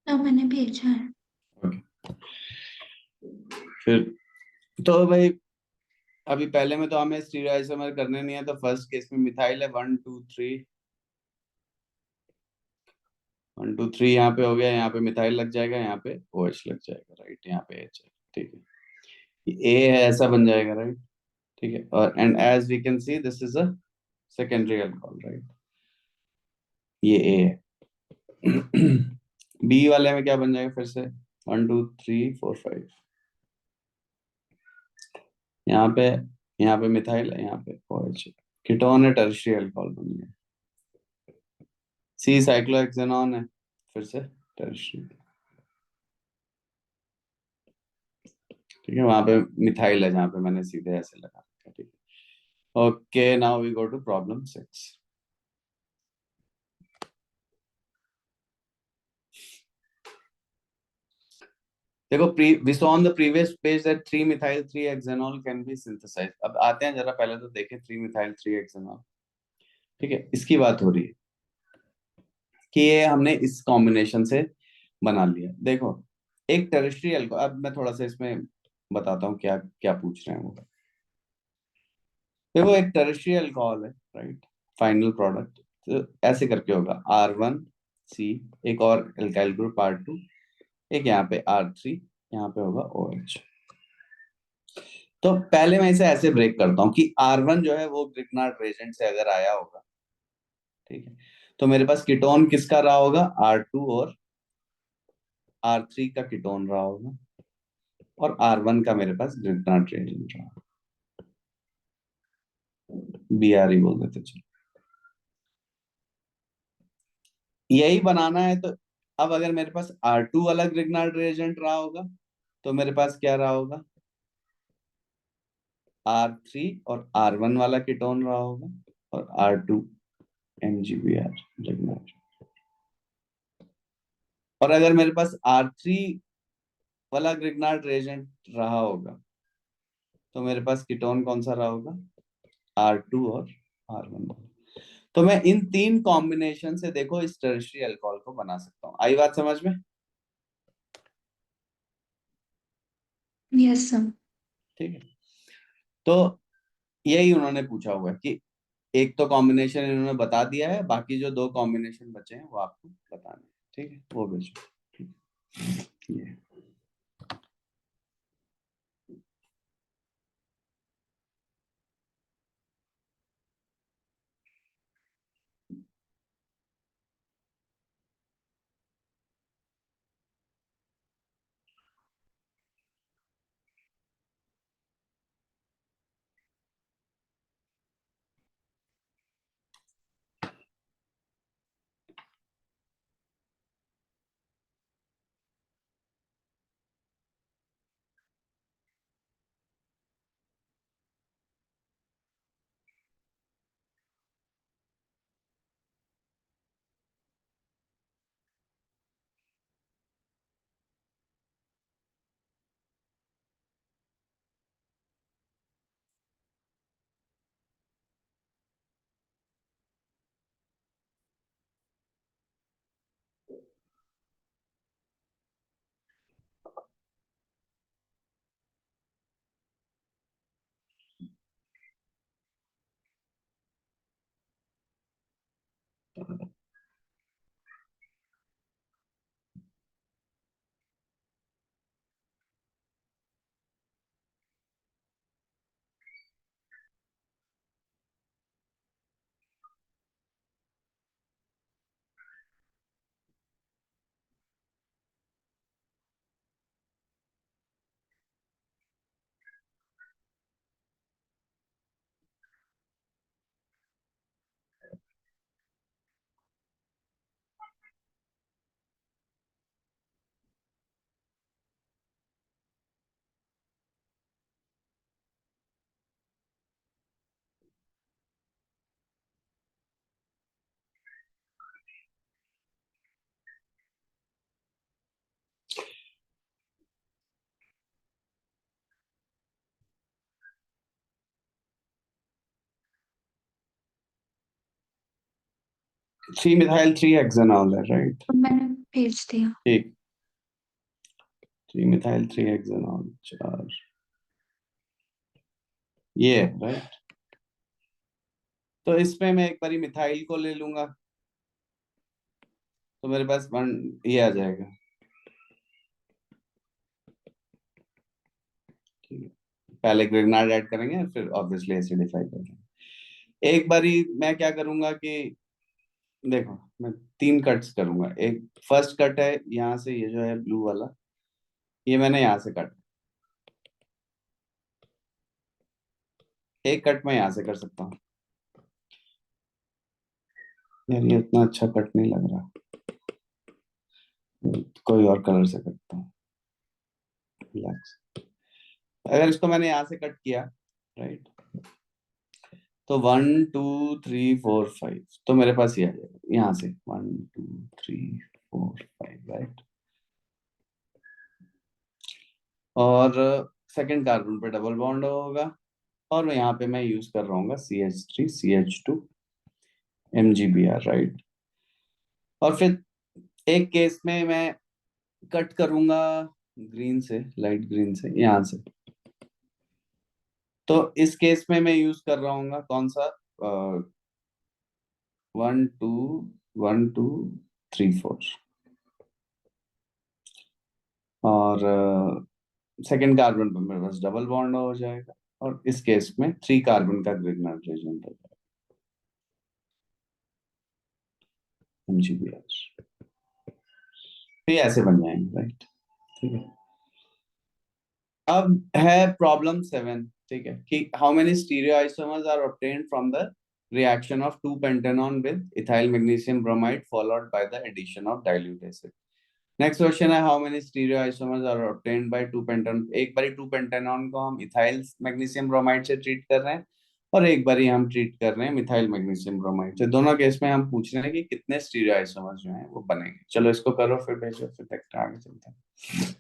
तो मैंने भेजा है। ओके, फिर तो भाई अभी पहले में तो हमें स्टीरियोआइसोमर करने नहीं है, तो फर्स्ट केस में मिथाइल है 1 2 3, 1 2 3 यहाँ पे हो गया, यहाँ पे मिथाइल लग जाएगा, यहाँ पे OH लग जाएगा, राइट, यहाँ पे H है, ठीक है, ए है ऐसा बन जाएगा, राइट, ठीक है, और and as we can see this is a secondary alcohol, right, ये ए है। बी वाले में क्या बन जाएगा फिर से, 1 2 3 4 5, यहाँ पे यहाँ पे मिथाइल है, यहाँ पे OH, कीटोन है, टर्शियरी अल्कोहल बन गया। सी साइक्लोहेक्सेनॉन है, फिर से टर्शियरी, ठीक है, वहां पे मिथाइल है जहाँ पे मैंने सीधे ऐसे लगा रखा है, ठीक है। Okay, now we go to problem 6। देखो, we saw on the previous page that 3 methyl 3 hexanol can be synthesized। अब आते हैं जरा, पहले तो देखें 3 methyl 3 hexanol, ठीक है, इसकी बात हो रही है कि ये हमने इस कॉम्बिनेशन से बना लिया। देखो, एक टेरेस्ट्रियल को, अब मैं थोड़ा सा इसमें बताता हूँ क्या क्या पूछ रहे हैं वो। देखो, एक टेरेस्ट्रियल अल्कोहल है, राइट, फाइनल प्रोडक्ट, तो ऐसे करके होगा R1C, एक और एल्काइल ग्रुप R2, एक यहाँ पे R3, यहाँ पे होगा OH। तो पहले मैं इसे ऐसे ब्रेक करता हूँ कि R1 जो है वो ग्रिग्नार्ड रेजेंट से अगर आया होगा, ठीक है, तो मेरे पास कीटोन किसका रहा होगा, R2 और R3 का कीटोन रहा होगा, और R1 का मेरे पास ग्रिग्नार्ड रेजेंट रहा, BRE बोल देते चलो। यही बनाना है, तो अब अगर मेरे पास R2 वाला ग्रिग्नार्ड रेजेंट रहा होगा, तो मेरे पास क्या रहा होगा, R3 और R1 वाला कीटोन रहा होगा, और R2 MgBr ग्रिग्नार्ड। और अगर मेरे पास R3 वाला ग्रिग्नार्ड रेजेंट रहा होगा, तो मेरे पास कीटोन कौन सा रहा होगा, R2 और R1। तो मैं इन तीन कॉम्बिनेशन से देखो इस टर्शियरी अल्कोहल को बना सकता हूँ। आई बात समझ में? Yes sir. ठीक है, तो यही उन्होंने पूछा हुआ है कि एक तो कॉम्बिनेशन इन्होंने बता दिया है, बाकी जो दो कॉम्बिनेशन बचे हैं वो आपको बताने हैं। ठीक है, वो भेजो। ठीक है, ये थ्री मिथाइल थ्री हेक्सेनॉल है, राइट? तो मैंने भेज दिया। ठीक, थ्री मिथाइल थ्री हेक्सेनॉल, चार, ये है राइट। तो इसमें मैं एक बारी मिथाइल को ले लूंगा, तो मेरे पास वन ये आ जाएगा। ठीक है, पहले ग्रिग्नार्ड ऐड करेंगे, फिर ऑब्वियसली एसिडिफाई करेंगे। एक बारी मैं क्या करूंगा कि देखो, मैं तीन कट्स करूंगा। एक फर्स्ट कट है यहाँ से, ये जो है ब्लू वाला, ये मैंने यहाँ से कट, एक कट मैं यहाँ से कर सकता हूँ। यार ये इतना अच्छा कट नहीं लग रहा, कोई और कलर से करता हूँ। रिलैक्स। अगर इसको मैंने यहाँ से कट किया, राइट, तो one two three four five, तो मेरे पास ये आ जाएगा यहाँ से, one two three four five, right. और सेकंड कार्बन पे डबल बॉन्ड होगा, और यहाँ पे मैं यूज कर रहा हूँ CH3CH2 MgBr, राइट। और फिर एक केस में मैं कट करूंगा ग्रीन से, लाइट ग्रीन से, यहाँ से। तो इस केस में मैं यूज कर रहा हूँ कौन सा, one two, one two three four, और सेकेंड कार्बन पर मेरे पास डबल बॉन्ड हो जाएगा, और इस केस में थ्री कार्बन का ग्रिग्नार्ड रेजोनेंट हो जाएगा, MgBr। तो ये ऐसे बन जाएंगे, राइट। ठीक है, अब है प्रॉब्लम 7। ठीक है, कि how many stereoisomers are obtained from the reaction of two pentanone with ethyl magnesium bromide followed by the addition of dilute acid. Next question है, how many stereoisomers are obtained by two pentanone. एक बारी two pentanone को हम ethyl magnesium bromide से treat कर रहे हैं, और एक बारी हम ट्रीट कर रहे हैं मिथाइल मैग्नीशियम ब्रोमाइड से। दोनों केस में हम पूछ रहे हैं कि कितने स्टीरियोआइसोमर्स जो हैं वो बनेंगे। चलो इसको करो, फिर भेजो, फिर देखते हैं, आगे चलते हैं।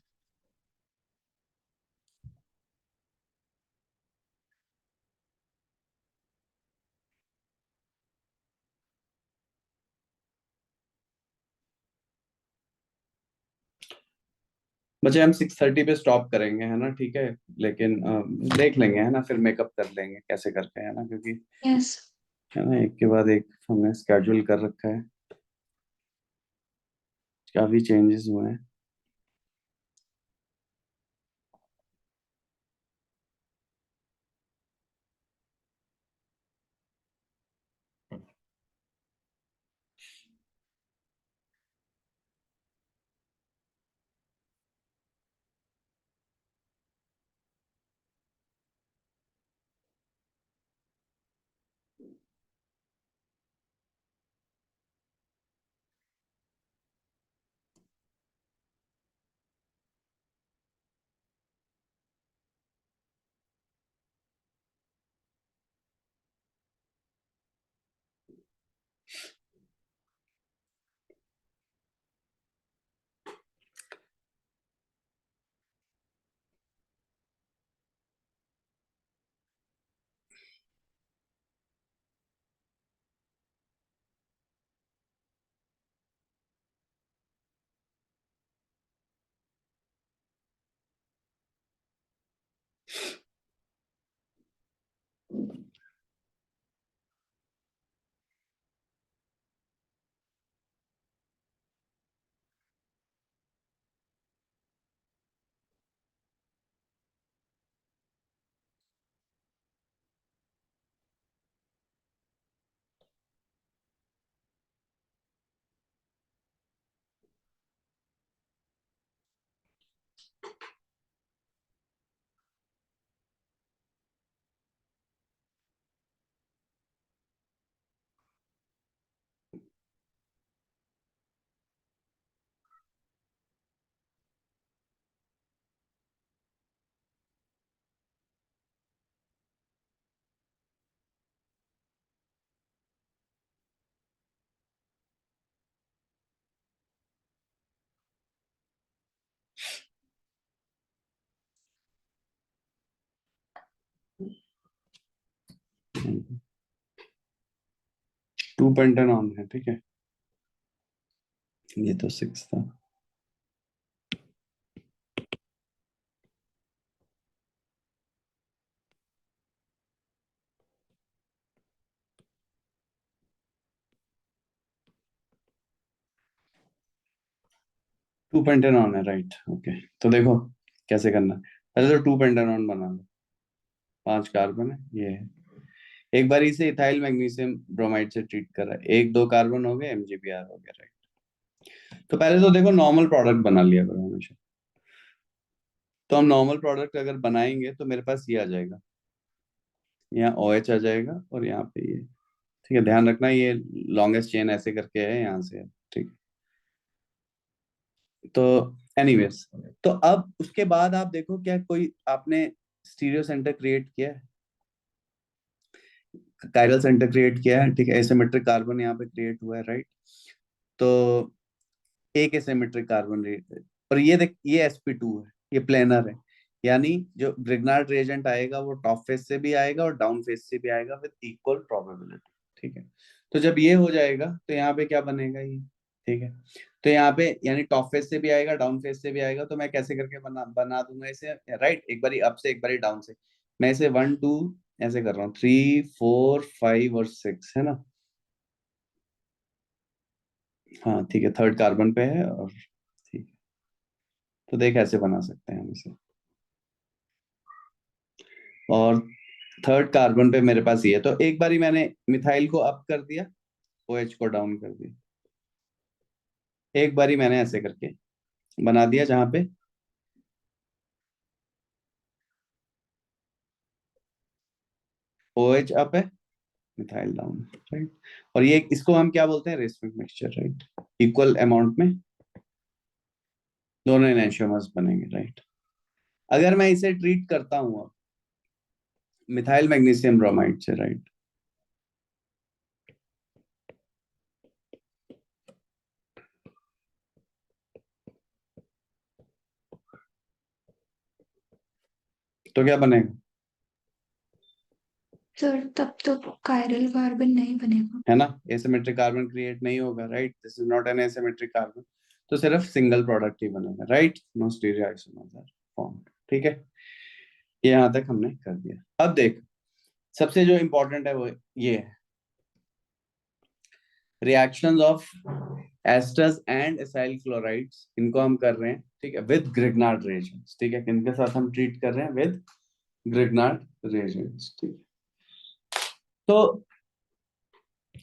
बच्चे हम 6:30 पे स्टॉप करेंगे, है ना, ठीक है। लेकिन देख लेंगे, है ना, फिर मेकअप कर लेंगे कैसे करके, है ना, क्योंकि यस। है ना, एक के बाद एक हमने स्केड्यूल कर रखा है, काफी चेंजेस हुए हैं। टू पेंटन ऑन है, ठीक है, ये तो 6 था। टू पेंटन ऑन है, राइट, ओके। तो देखो कैसे करना है। पहले तो टू पेंटन ऑन बना लो, 5 कार्बन है, ये है। एक बार इसे इथाइल मैग्नीशियम ब्रोमाइड से ट्रीट करा, 1 2 कार्बन हो गए, MgBr हो गया, राइट। तो पहले तो देखो नॉर्मल प्रोडक्ट बना लिया करो हमेशा। तो हम नॉर्मल प्रोडक्ट अगर बनाएंगे तो मेरे पास ये आ जाएगा, यहाँ OH आ जाएगा, और यहाँ पे ये, ठीक है, ध्यान रखना ये लॉन्गेस्ट चेन ऐसे करके है यहाँ से, ठीक। तो एनीवेज, तो अब उसके बाद आप देखो क्या कोई आपने स्टीरियो सेंटर क्रिएट किया है, कायरल सेंटर क्रिएट किया है, ठीक है, एसिमेट्रिक कार्बन यहाँ पे क्रिएट हुआ है, राइट। तो एक एसिमेट्रिक कार्बन और ये देख, ये sp2 है, ये प्लेनर है, यानी जो ग्रिग्नार्ड रिएजेंट आएगा वो टॉप फेस से भी आएगा और डाउन फेस से भी आएगा विद इक्वल प्रोबेबिलिटी, ठीक है। तो जब ये हो जाएगा तो यहाँ पे क्या बनेगा ये, ठीक है। तो यहाँ पे यानी टॉप फेस से भी आएगा, डाउन फेस से भी आएगा, तो मैं कैसे करके बना दूंगा इसे, राइट, एक बारी अप से एक बारी डाउन से। मैं इसे 1 2 ऐसे कर रहा हूँ, 3 4 5 और 6, है ना। हाँ ठीक है, थर्ड कार्बन पे है, और ठीक है। तो देख ऐसे बना सकते हैं हम इसे। और थर्ड कार्बन पे मेरे पास ये है, तो एक बारी मैंने मिथाइल को अप कर दिया, OH को डाउन कर दिया, एक बारी मैंने ऐसे करके बना दिया, जहां पे OH अप है, मिथाइल डाउन, राइट। और ये इसको हम क्या बोलते हैं, racemic mixture, right. Equal amount में दोनों एनेंटियोमर्स बनेंगे, राइट। अगर मैं इसे ट्रीट करता हूँ अब मिथाइल मैग्नीशियम ब्रोमाइड से, राइट, तो क्या बनेगा, सर तब तो कायरल कार्बन नहीं बनेगा। है ना, एसिमेट्रिक कार्बन क्रिएट नहीं होगा, right, this is not an asymmetric carbon. तो सिर्फ सिंगल प्रोडक्ट ही बनेगा, right, no stereo isomer form. ठीक है, ये यहां तक हमने कर दिया। अब देख, सबसे जो इंपॉर्टेंट है वो ये है, reactions of esters and acyl chlorides, इनको हम कर रहे हैं, ठीक है, विद ग्रिग्नार्ड रिएजेंट्स। ठीक है, किनके साथ हम ट्रीट कर रहे हैं? With Grignard reagents. ठीक है, तो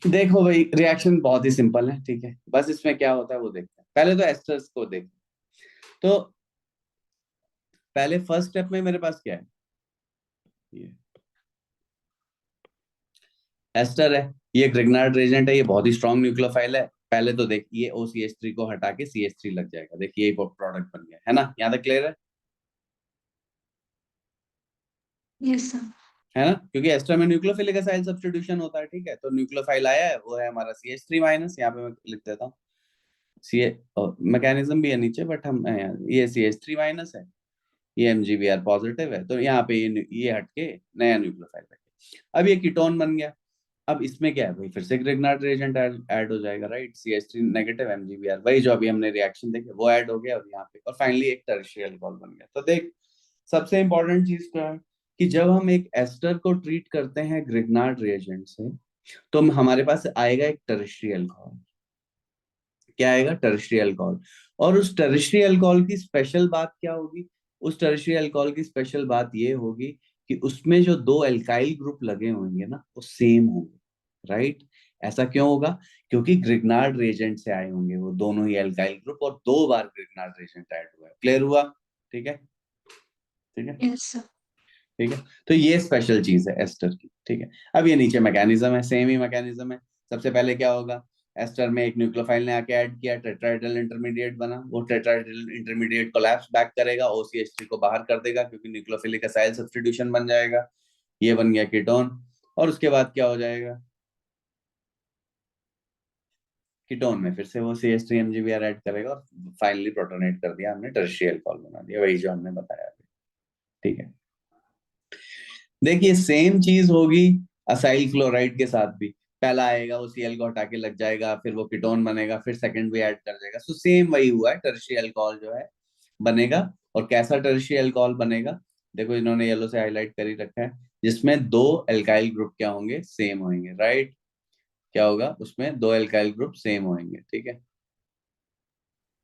देखो भाई, रिएक्शन बहुत ही सिंपल है, ठीक है, बस इसमें क्या होता है वो देखते हैं। पहले तो एस्टर्स को देखते हैं। तो पहले फर्स्ट स्टेप में मेरे पास क्या है, ये एस्टर है, ये ग्रिग्नार्ड रेजेंट है, ये बहुत ही स्ट्रॉन्ग न्यूक्लियोफाइल है। पहले तो देख, ये OCH3 को हटा के CH3 लग जाएगा, देखिए ये प्रोडक्ट बन गया है ना, यहाँ तक क्लियर यस सर। है ना, क्योंकि एस्टर में न्यूक्लियोफिलिक एसाइल सब्स्टिट्यूशन होता है। ठीक है, तो न्यूक्लियोफाइल आया है, वो है हमारा CH3 माइनस, यहाँ पे मैं लिख देता हूँ सी, मैकेनिज्म भी है नीचे, बट हम ये CH3 माइनस है, ये MgBr पॉजिटिव है, तो यहाँ पे ये हट के नया न्यूक्लियोफाइल रखे। अब ये कीटोन बन गया। अब इसमें क्या है भाई, फिर से ग्रिग्नार्ड रिएजेंट ऐड हो जाएगा, राइट, CH3 नेगेटिव MgBr, वही जो अभी हमने रिएक्शन देखे वो ऐड हो गया, और यहाँ पे और फाइनली एक टर्शियरी अल्कोहल बन गया। तो देख, सबसे इंपॉर्टेंट चीज क्या है कि जब हम एक एस्टर को ट्रीट करते हैं ग्रिग्नार्ड रिएजेंट से, तो हमारे पास आएगा एक टर्शियरी अल्कोहल। क्या आएगा? Tertiary alcohol. और उस टर्शियरी अल्कोहल की स्पेशल बात क्या होगी? उस टर्शियरी अल्कोहल की स्पेशल बात ये होगी कि उसमें जो दो एल्काइल ग्रुप लगे होंगे ना, वो सेम होंगे, राइट। ऐसा क्यों होगा? क्योंकि ग्रिग्नार्ड रिएजेंट से आए होंगे वो दोनों ही एल्काइल ग्रुप, और 2 बार ग्रिग्नार्ड रिएजेंट ऐड हुआ है। क्लियर हुआ? ठीक है, ठीक है, यस सर। ठीक है। तो ये स्पेशल चीज है एस्टर की, ठीक है। अब ये नीचे मैकेनिज्म है, सेम ही मैकेनिज्म है। सबसे पहले क्या होगा, एस्टर में एक न्यूक्लियोफाइल ने आके ऐड किया, टेट्राहेड्रल इंटरमीडिएट बना, वो टेट्राहेड्रल इंटरमीडिएट कोलैप्स बैक करेगा, OCH3 को बाहर कर देगा, क्योंकि न्यूक्लियोफिलिक एसाइल सब्स्टिट्यूशन बन जाएगा, ये बन गया कीटोन। और उसके बाद क्या हो जाएगा, कीटोन में फिर से वो CH3 MgBr ऐड करेगा, और फाइनली प्रोटोनेट कर दिया हमने, टर्शियरी अल्कोहल बना दिया, वही जो हमने बताया अभी। ठीक है, देखिए सेम चीज होगी असाइल क्लोराइड के साथ भी। पहला आएगा, वो Cl को हटा के लग जाएगा, फिर वो कीटोन बनेगा, फिर सेकंड भी ऐड कर देगा। सो सेम वही हुआ है, टर्शियरी अल्कोहल जो है बनेगा। और कैसा टर्शियरी अल्कोहल बनेगा? देखो इन्होंने येलो से हाईलाइट कर ही रखा है, जिसमें दो एल्काइल ग्रुप क्या होंगे? सेम होंगे, राइट। क्या होगा उसमें? दो एल्काइल ग्रुप सेम होंगे, ठीक है।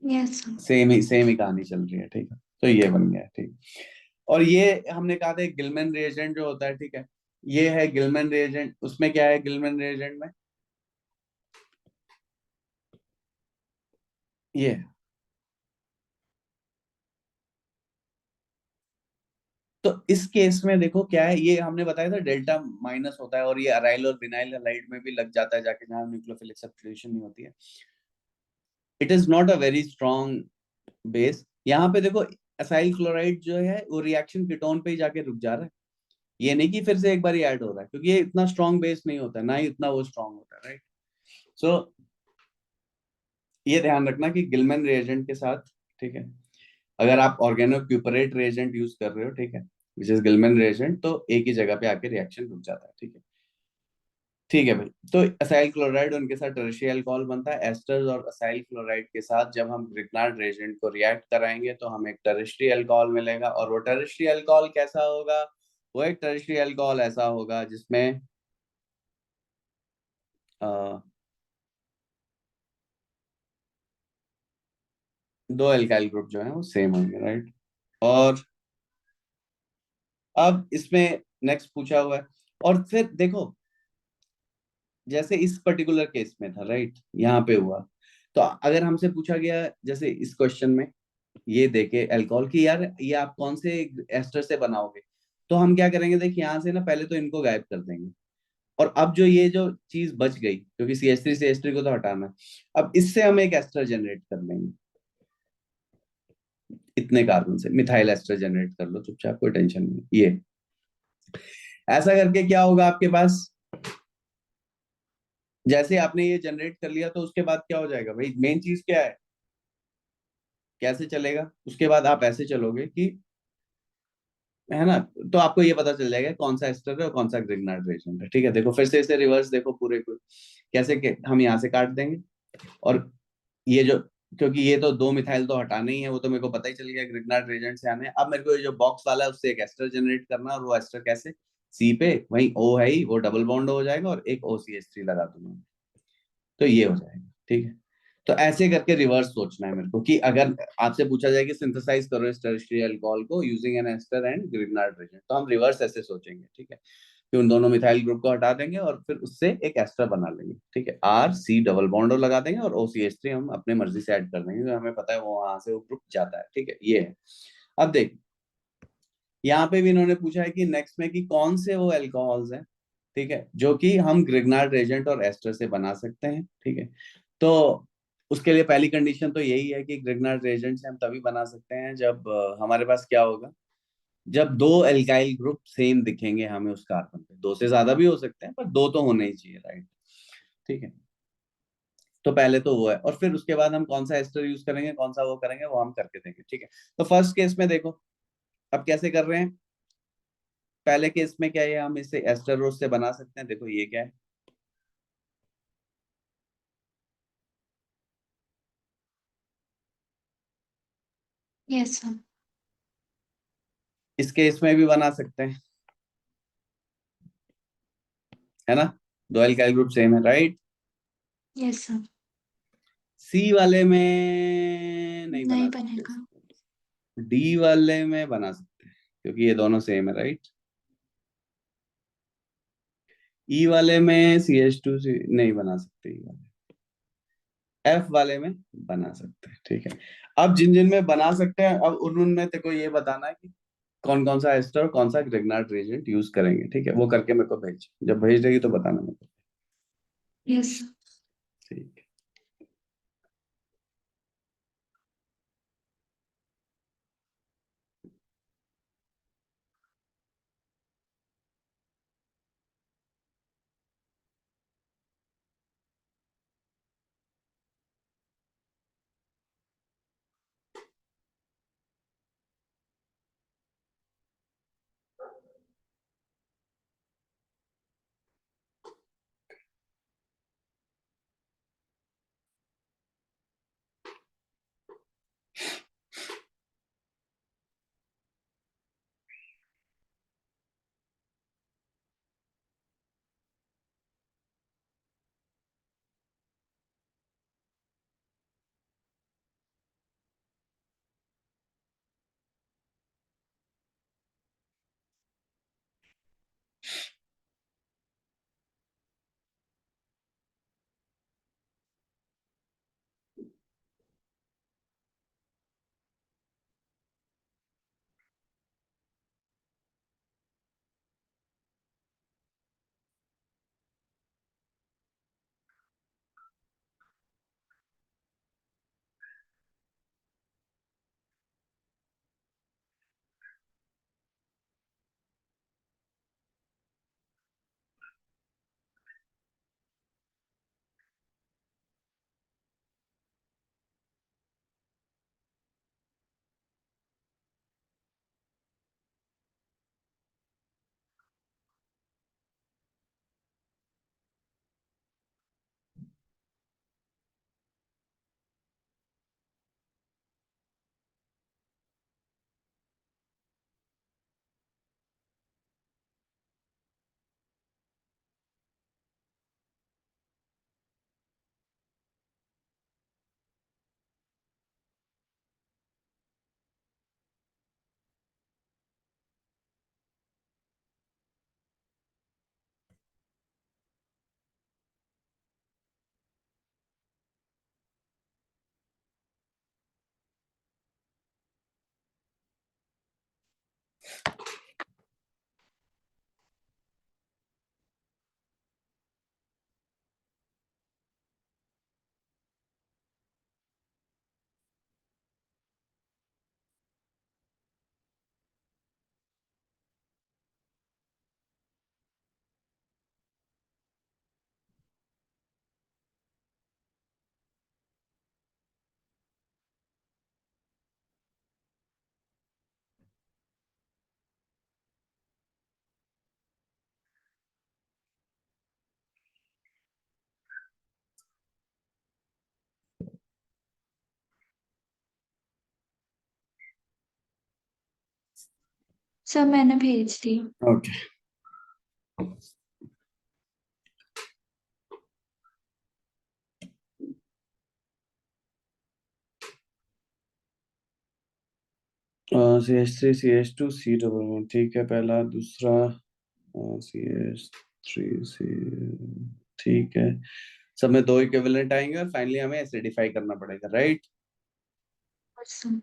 Yes sir. सेम ही कहानी चल रही है, ठीक है। तो ये बन गया, ठीक। और ये हमने कहा था गिलमैन रिएजेंट जो होता है, ठीक है, ये है गिलमैन रिएजेंट। उसमें क्या है गिलमैन रिएजेंट में? ये है। तो इस केस में देखो क्या है, ये हमने बताया था डेल्टा माइनस होता है, और ये अराइल और विनाइल हैलाइड में भी लग जाता है जाके, जहां न्यूक्लियोफिलिक सब्स्टिट्यूशन नहीं होती है। It is not a very strong base. यहाँ पे देखो, असाइल क्लोराइड जो है वो रिएक्शन कीटोन पे ही जाके रुक जा रहा है, ये नहीं कि फिर से एक बार ही ऐड हो रहा है, क्योंकि ये इतना स्ट्रॉन्ग बेस नहीं होता, ना ही इतना वो स्ट्रॉन्ग होता है, राइट। सो ये ध्यान रखना कि गिलमैन रिएजेंट के साथ, ठीक है, अगर आप ऑर्गेनो क्यूपरेट रिएजेंट यूज कर रहे हो, ठीक है, विच इज गिलमैन रिएजेंट, तो एक ही जगह पे आके रिएक्शन रुक जाता है, ठीक है। ठीक है भाई, तो असाइल क्लोराइड उनके साथ टर्शियरी अल्कोहल बनता है। एस्टर्स और असाइल क्लोराइड के साथ जब हम ग्रिग्नार्ड रिएजेंट को रिएक्ट कराएंगे, तो हमें एक टर्शियरी अल्कोहल मिलेगा। और वो टर्शियरी अल्कोहल कैसा होगा? वो एक टर्शियरी अल्कोहल ऐसा होगा जिसमें दो एल्काइल ग्रुप जो है वो सेम होंगे, राइट। और अब इसमें नेक्स्ट पूछा हुआ है, और फिर देखो, जैसे इस पर्टिकुलर केस में था, राइट, यहाँ पे हुआ, तो अगर हमसे पूछा गया जैसे इस क्वेश्चन में, ये देखे अल्कोहल की, यार ये आप कौन से एस्टर से बनाओगे, तो हम क्या करेंगे, देखिए यहाँ से ना पहले तो इनको गायब कर देंगे, और अब जो ये जो चीज बच गई, क्योंकि CH3 से H3 को तो हटाना है, अब इससे हम एक एस्टर जनरेट कर लेंगे, इतने कार्बन से मिथाइल एस्टर जनरेट कर लो चुपचाप, कोई टेंशन नहीं। ये ऐसा करके क्या होगा आपके पास, जैसे आपने ये जनरेट कर लिया, तो उसके बाद क्या हो जाएगा भाई, मेन चीज क्या है, कैसे चलेगा उसके बाद? आप ऐसे चलोगे कि, है ना, तो आपको ये पता चल जाएगा कौन सा एस्टर है और कौन सा ग्रिग्नार्ड रिएजेंट है, ठीक है। देखो फिर से इसे रिवर्स देखो पूरे को, कैसे के हम यहाँ से काट देंगे, और ये जो क्योंकि ये तो दो मिथाइल तो हटाना ही है, वो तो मेरे को पता ही चल गया ग्रिग्नार्ड रिएजेंट से आने हैं। अब मेरे को ये जो बॉक्स वाला है उससे एक एस्टर जनरेट करना है, और वो एस्टर कैसे, सी पे वही ओ है ही, वो डबल बॉन्ड हो जाएगा और एक OCH3 लगा दूंगा, तो ये हो जाएगा। ठीक है, तो ऐसे करके रिवर्स सोचना है मेरे को, कि अगर आपसे पूछा जाए कि सिंथेसाइज करो इस टर्शियरी अल्कोहल को using an ester and Grignard reagent, तो हम रिवर्स ऐसे सोचेंगे। ठीक है, कि उन दोनों मिथाइल ग्रुप को हटा देंगे और फिर उससे एक एस्टर बना लेंगे। ठीक है, RC डबल बॉन्ड लगा देंगे और OCH3 हम अपने मर्जी से ऐड कर देंगे, तो हमें पता है वो वहां से वो ग्रुप जाता है। ठीक है, ये है। अब देख, यहाँ पे भी इन्होंने पूछा है कि नेक्स्ट में कि कौन से वो एल्कोहल्स हैं, ठीक है, जो कि हम ग्रिग्नार्ड रेजेंट और एस्टर से बना सकते हैं। ठीक है, तो उसके लिए पहली कंडीशन तो यही है कि ग्रिग्नार्ड रेजेंट से हम तभी बना सकते हैं जब हमारे पास क्या होगा, जब दो एल्काइल ग्रुप सेम दिखेंगे हमें उस कार्बन पे। दो से ज्यादा भी हो सकते हैं, पर दो तो होने ही चाहिए, राइट। ठीक है, तो पहले तो वो है, और फिर उसके बाद हम कौन सा एस्टर यूज करेंगे, कौन सा वो करेंगे, वो हम करके देंगे। ठीक है, तो फर्स्ट केस में देखो, अब कैसे कर रहे हैं। पहले केस में क्या है, हम इसे एस्टर रोज से बना सकते हैं। देखो ये क्या है, यस सर। इस केस में भी बना सकते हैं, है ना, दो एल्काइल ग्रुप सेम है, राइट। Yes sir. सी वाले में नहीं नहीं बना सकते, बनेगा। डी वाले में बना सकते हैं, क्योंकि ये दोनों सेम है, राइट। ई वाले में CH2 नहीं बना सकते, ई वाले, F वाले में बना सकते हैं। ठीक है, अब जिन जिन में बना सकते हैं, अब उन उनमें तेरे को ये बताना है कि कौन कौन सा एस्टर और कौन सा ग्रिग्नार्ड रिएजेंट यूज करेंगे। ठीक है, वो करके मेरे को भेज, जब भेज देगी तो बताना मेरे को। Yes sir. ठीक है। सर मैंने भेज दी। Okay. CH3 CH2 C double, ठीक है, पहला, दूसरा CH3 C, ठीक है। सब में दो इक्विवेलेंट आएंगे और फाइनली हमें एसिडिफाई करना पड़ेगा, राइट। सर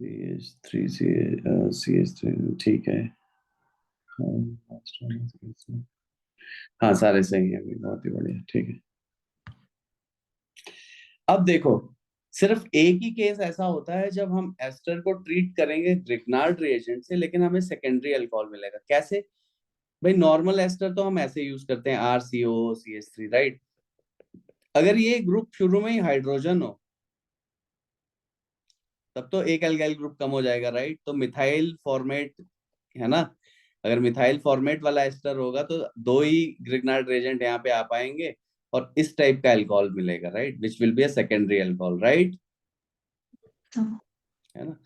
CH3 ठीक है। हाँ, सारे सही है अभी, बहुत ही बढ़िया, ठीक है। अब देखो, सिर्फ एक ही केस ऐसा होता है जब हम एस्टर को ट्रीट करेंगे ग्रिग्नार्ड रिएजेंट से, लेकिन हमें सेकेंडरी अल्कोहल मिलेगा। कैसे? भाई नॉर्मल एस्टर तो हम ऐसे यूज करते हैं, RCOCH3, राइट। अगर ये ग्रुप शुरू में ही हाइड्रोजन हो तब तो एक एल्गाइल ग्रुप कम हो जाएगा, राइट। तो मिथाइल फॉर्मेट है ना। अगर मिथाइल फॉर्मेट वाला एस्टर होगा तो दो ही ग्रिग्नार्ड रिएजेंट यहाँ पे आ पाएंगे और इस टाइप का अल्कोहल मिलेगा, right, which will be a secondary alcohol, right, है ना।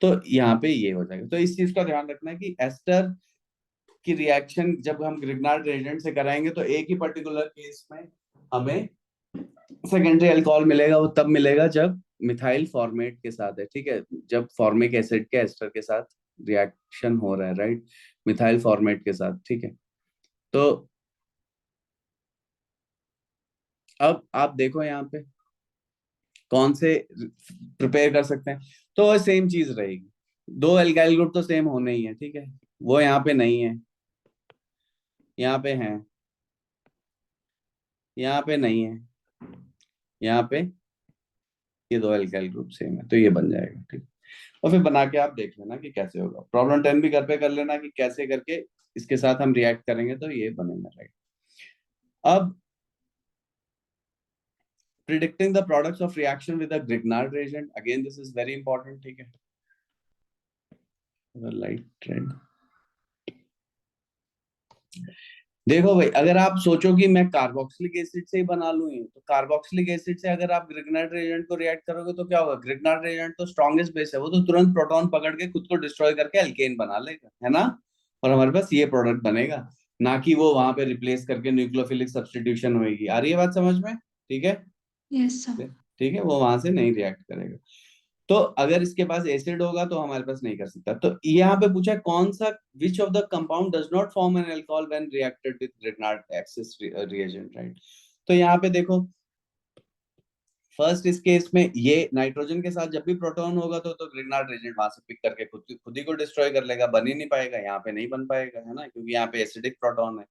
तो यहाँ पे ये हो जाएगा। तो इस चीज का ध्यान रखना है कि एस्टर की रिएक्शन जब हम ग्रिग्नार्ड रिएजेंट से कराएंगे तो एक ही पर्टिकुलर केस में हमें सेकेंडरी अल्कोहल मिलेगा। वो तब मिलेगा जब मिथाइल फॉर्मेट के साथ है, ठीक है, जब फॉर्मिक एसिड के एस्टर के साथ रिएक्शन हो रहा है, राइट, मिथाइल फॉर्मेट के साथ, ठीक है। तो अब आप देखो यहाँ पे कौन से प्रिपेयर कर सकते हैं। तो सेम चीज रहेगी, दो एल्काइल ग्रुप तो सेम होने ही है, ठीक है। वो यहाँ पे नहीं है, यहाँ पे है, यहाँ पे नहीं है, यहाँ पे ये दो एल्काइल ग्रुप सेम है, तो ये बन जाएगा, ठीक। और फिर बना के आप देख लेना कि कैसे होगा। प्रॉब्लम 10 भी घर पे कर लेना कि कैसे करके इसके साथ हम रिएक्ट करेंगे तो ये बनेगा, राइट। अब predicting the products of reaction with a Grignard reagent, again this is very important, ठीक है। लाइट ट्रेंड, देखो भाई, अगर आप सोचो कि मैं कार्बोक्सिलिक एसिड से ही बना लूं ये, तो कार्बोक्सिलिक एसिड से अगर आप ग्रिग्नार्ड रिएजेंट को रिएक्ट करोगे तो क्या होगा? ग्रिग्नार्ड रिएजेंट तो स्ट्रॉन्गेस्ट बेस है, वो तो तुरंत प्रोटॉन पकड़ के खुद को डिस्ट्रॉय करके एल्केन बना लेगा, है ना। और हमारे पास ये प्रोडक्ट बनेगा, ना कि वो वहां पे रिप्लेस करके न्यूक्लियोफिलिक सब्स्टिट्यूशन होगी। आ रही है बात समझ में? ठीक है, यस सर। ठीक है, वो वहां से नहीं रिएक्ट करेगा। तो अगर इसके पास एसिड होगा तो हमारे पास नहीं कर सकता। तो यहाँ पे पूछा कौन सा, which of the compound does not form an alcohol when reacted with Grignard axis reagent, right. तो यहाँ पे देखो, फर्स्ट इस केस में ये नाइट्रोजन के साथ जब भी प्रोटॉन होगा तो ग्रिग्नार्ड रिएजेंट वहां से पिक करके खुद ही को डिस्ट्रॉय कर लेगा, बन ही नहीं पाएगा, यहाँ पे नहीं बन पाएगा, है ना, क्योंकि यहाँ पे एसिडिक प्रोटॉन है।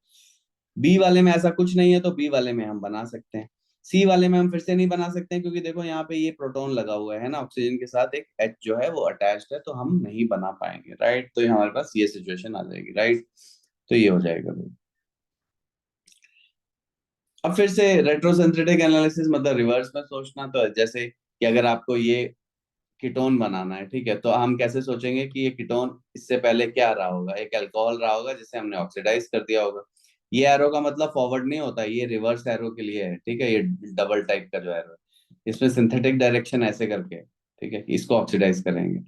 बी वाले में ऐसा कुछ नहीं है, तो बी वाले में हम बना सकते हैं। सी वाले में हम फिर से नहीं बना सकते हैं, क्योंकि देखो यहाँ पे ये प्रोटॉन लगा हुआ है ना, ऑक्सीजन के साथ एक H जो है वो अटैच्ड है, तो हम नहीं बना पाएंगे, राइट। तो हमारे पास ये सिचुएशन आ जाएगी, राइट। तो ये हो जाएगा भाई। अब फिर से रेट्रोसिंथेटिक एनालिसिस, मतलब रिवर्स में सोचना, तो जैसे कि अगर आपको ये कीटोन बनाना है, ठीक है, तो हम कैसे सोचेंगे कि ये कीटोन इससे पहले क्या रहा होगा? एक अल्कोहल रहा होगा जिसे हमने ऑक्सीडाइज कर दिया होगा। ये एरो का मतलब फॉरवर्ड नहीं होता, ये रिवर्स एरो के लिए है, ठीक है, ये डबल टाइप का जो एरो है, इसमें सिंथेटिक डायरेक्शन ऐसे करके, ठीक है, इसको ऑक्सीडाइज करेंगे।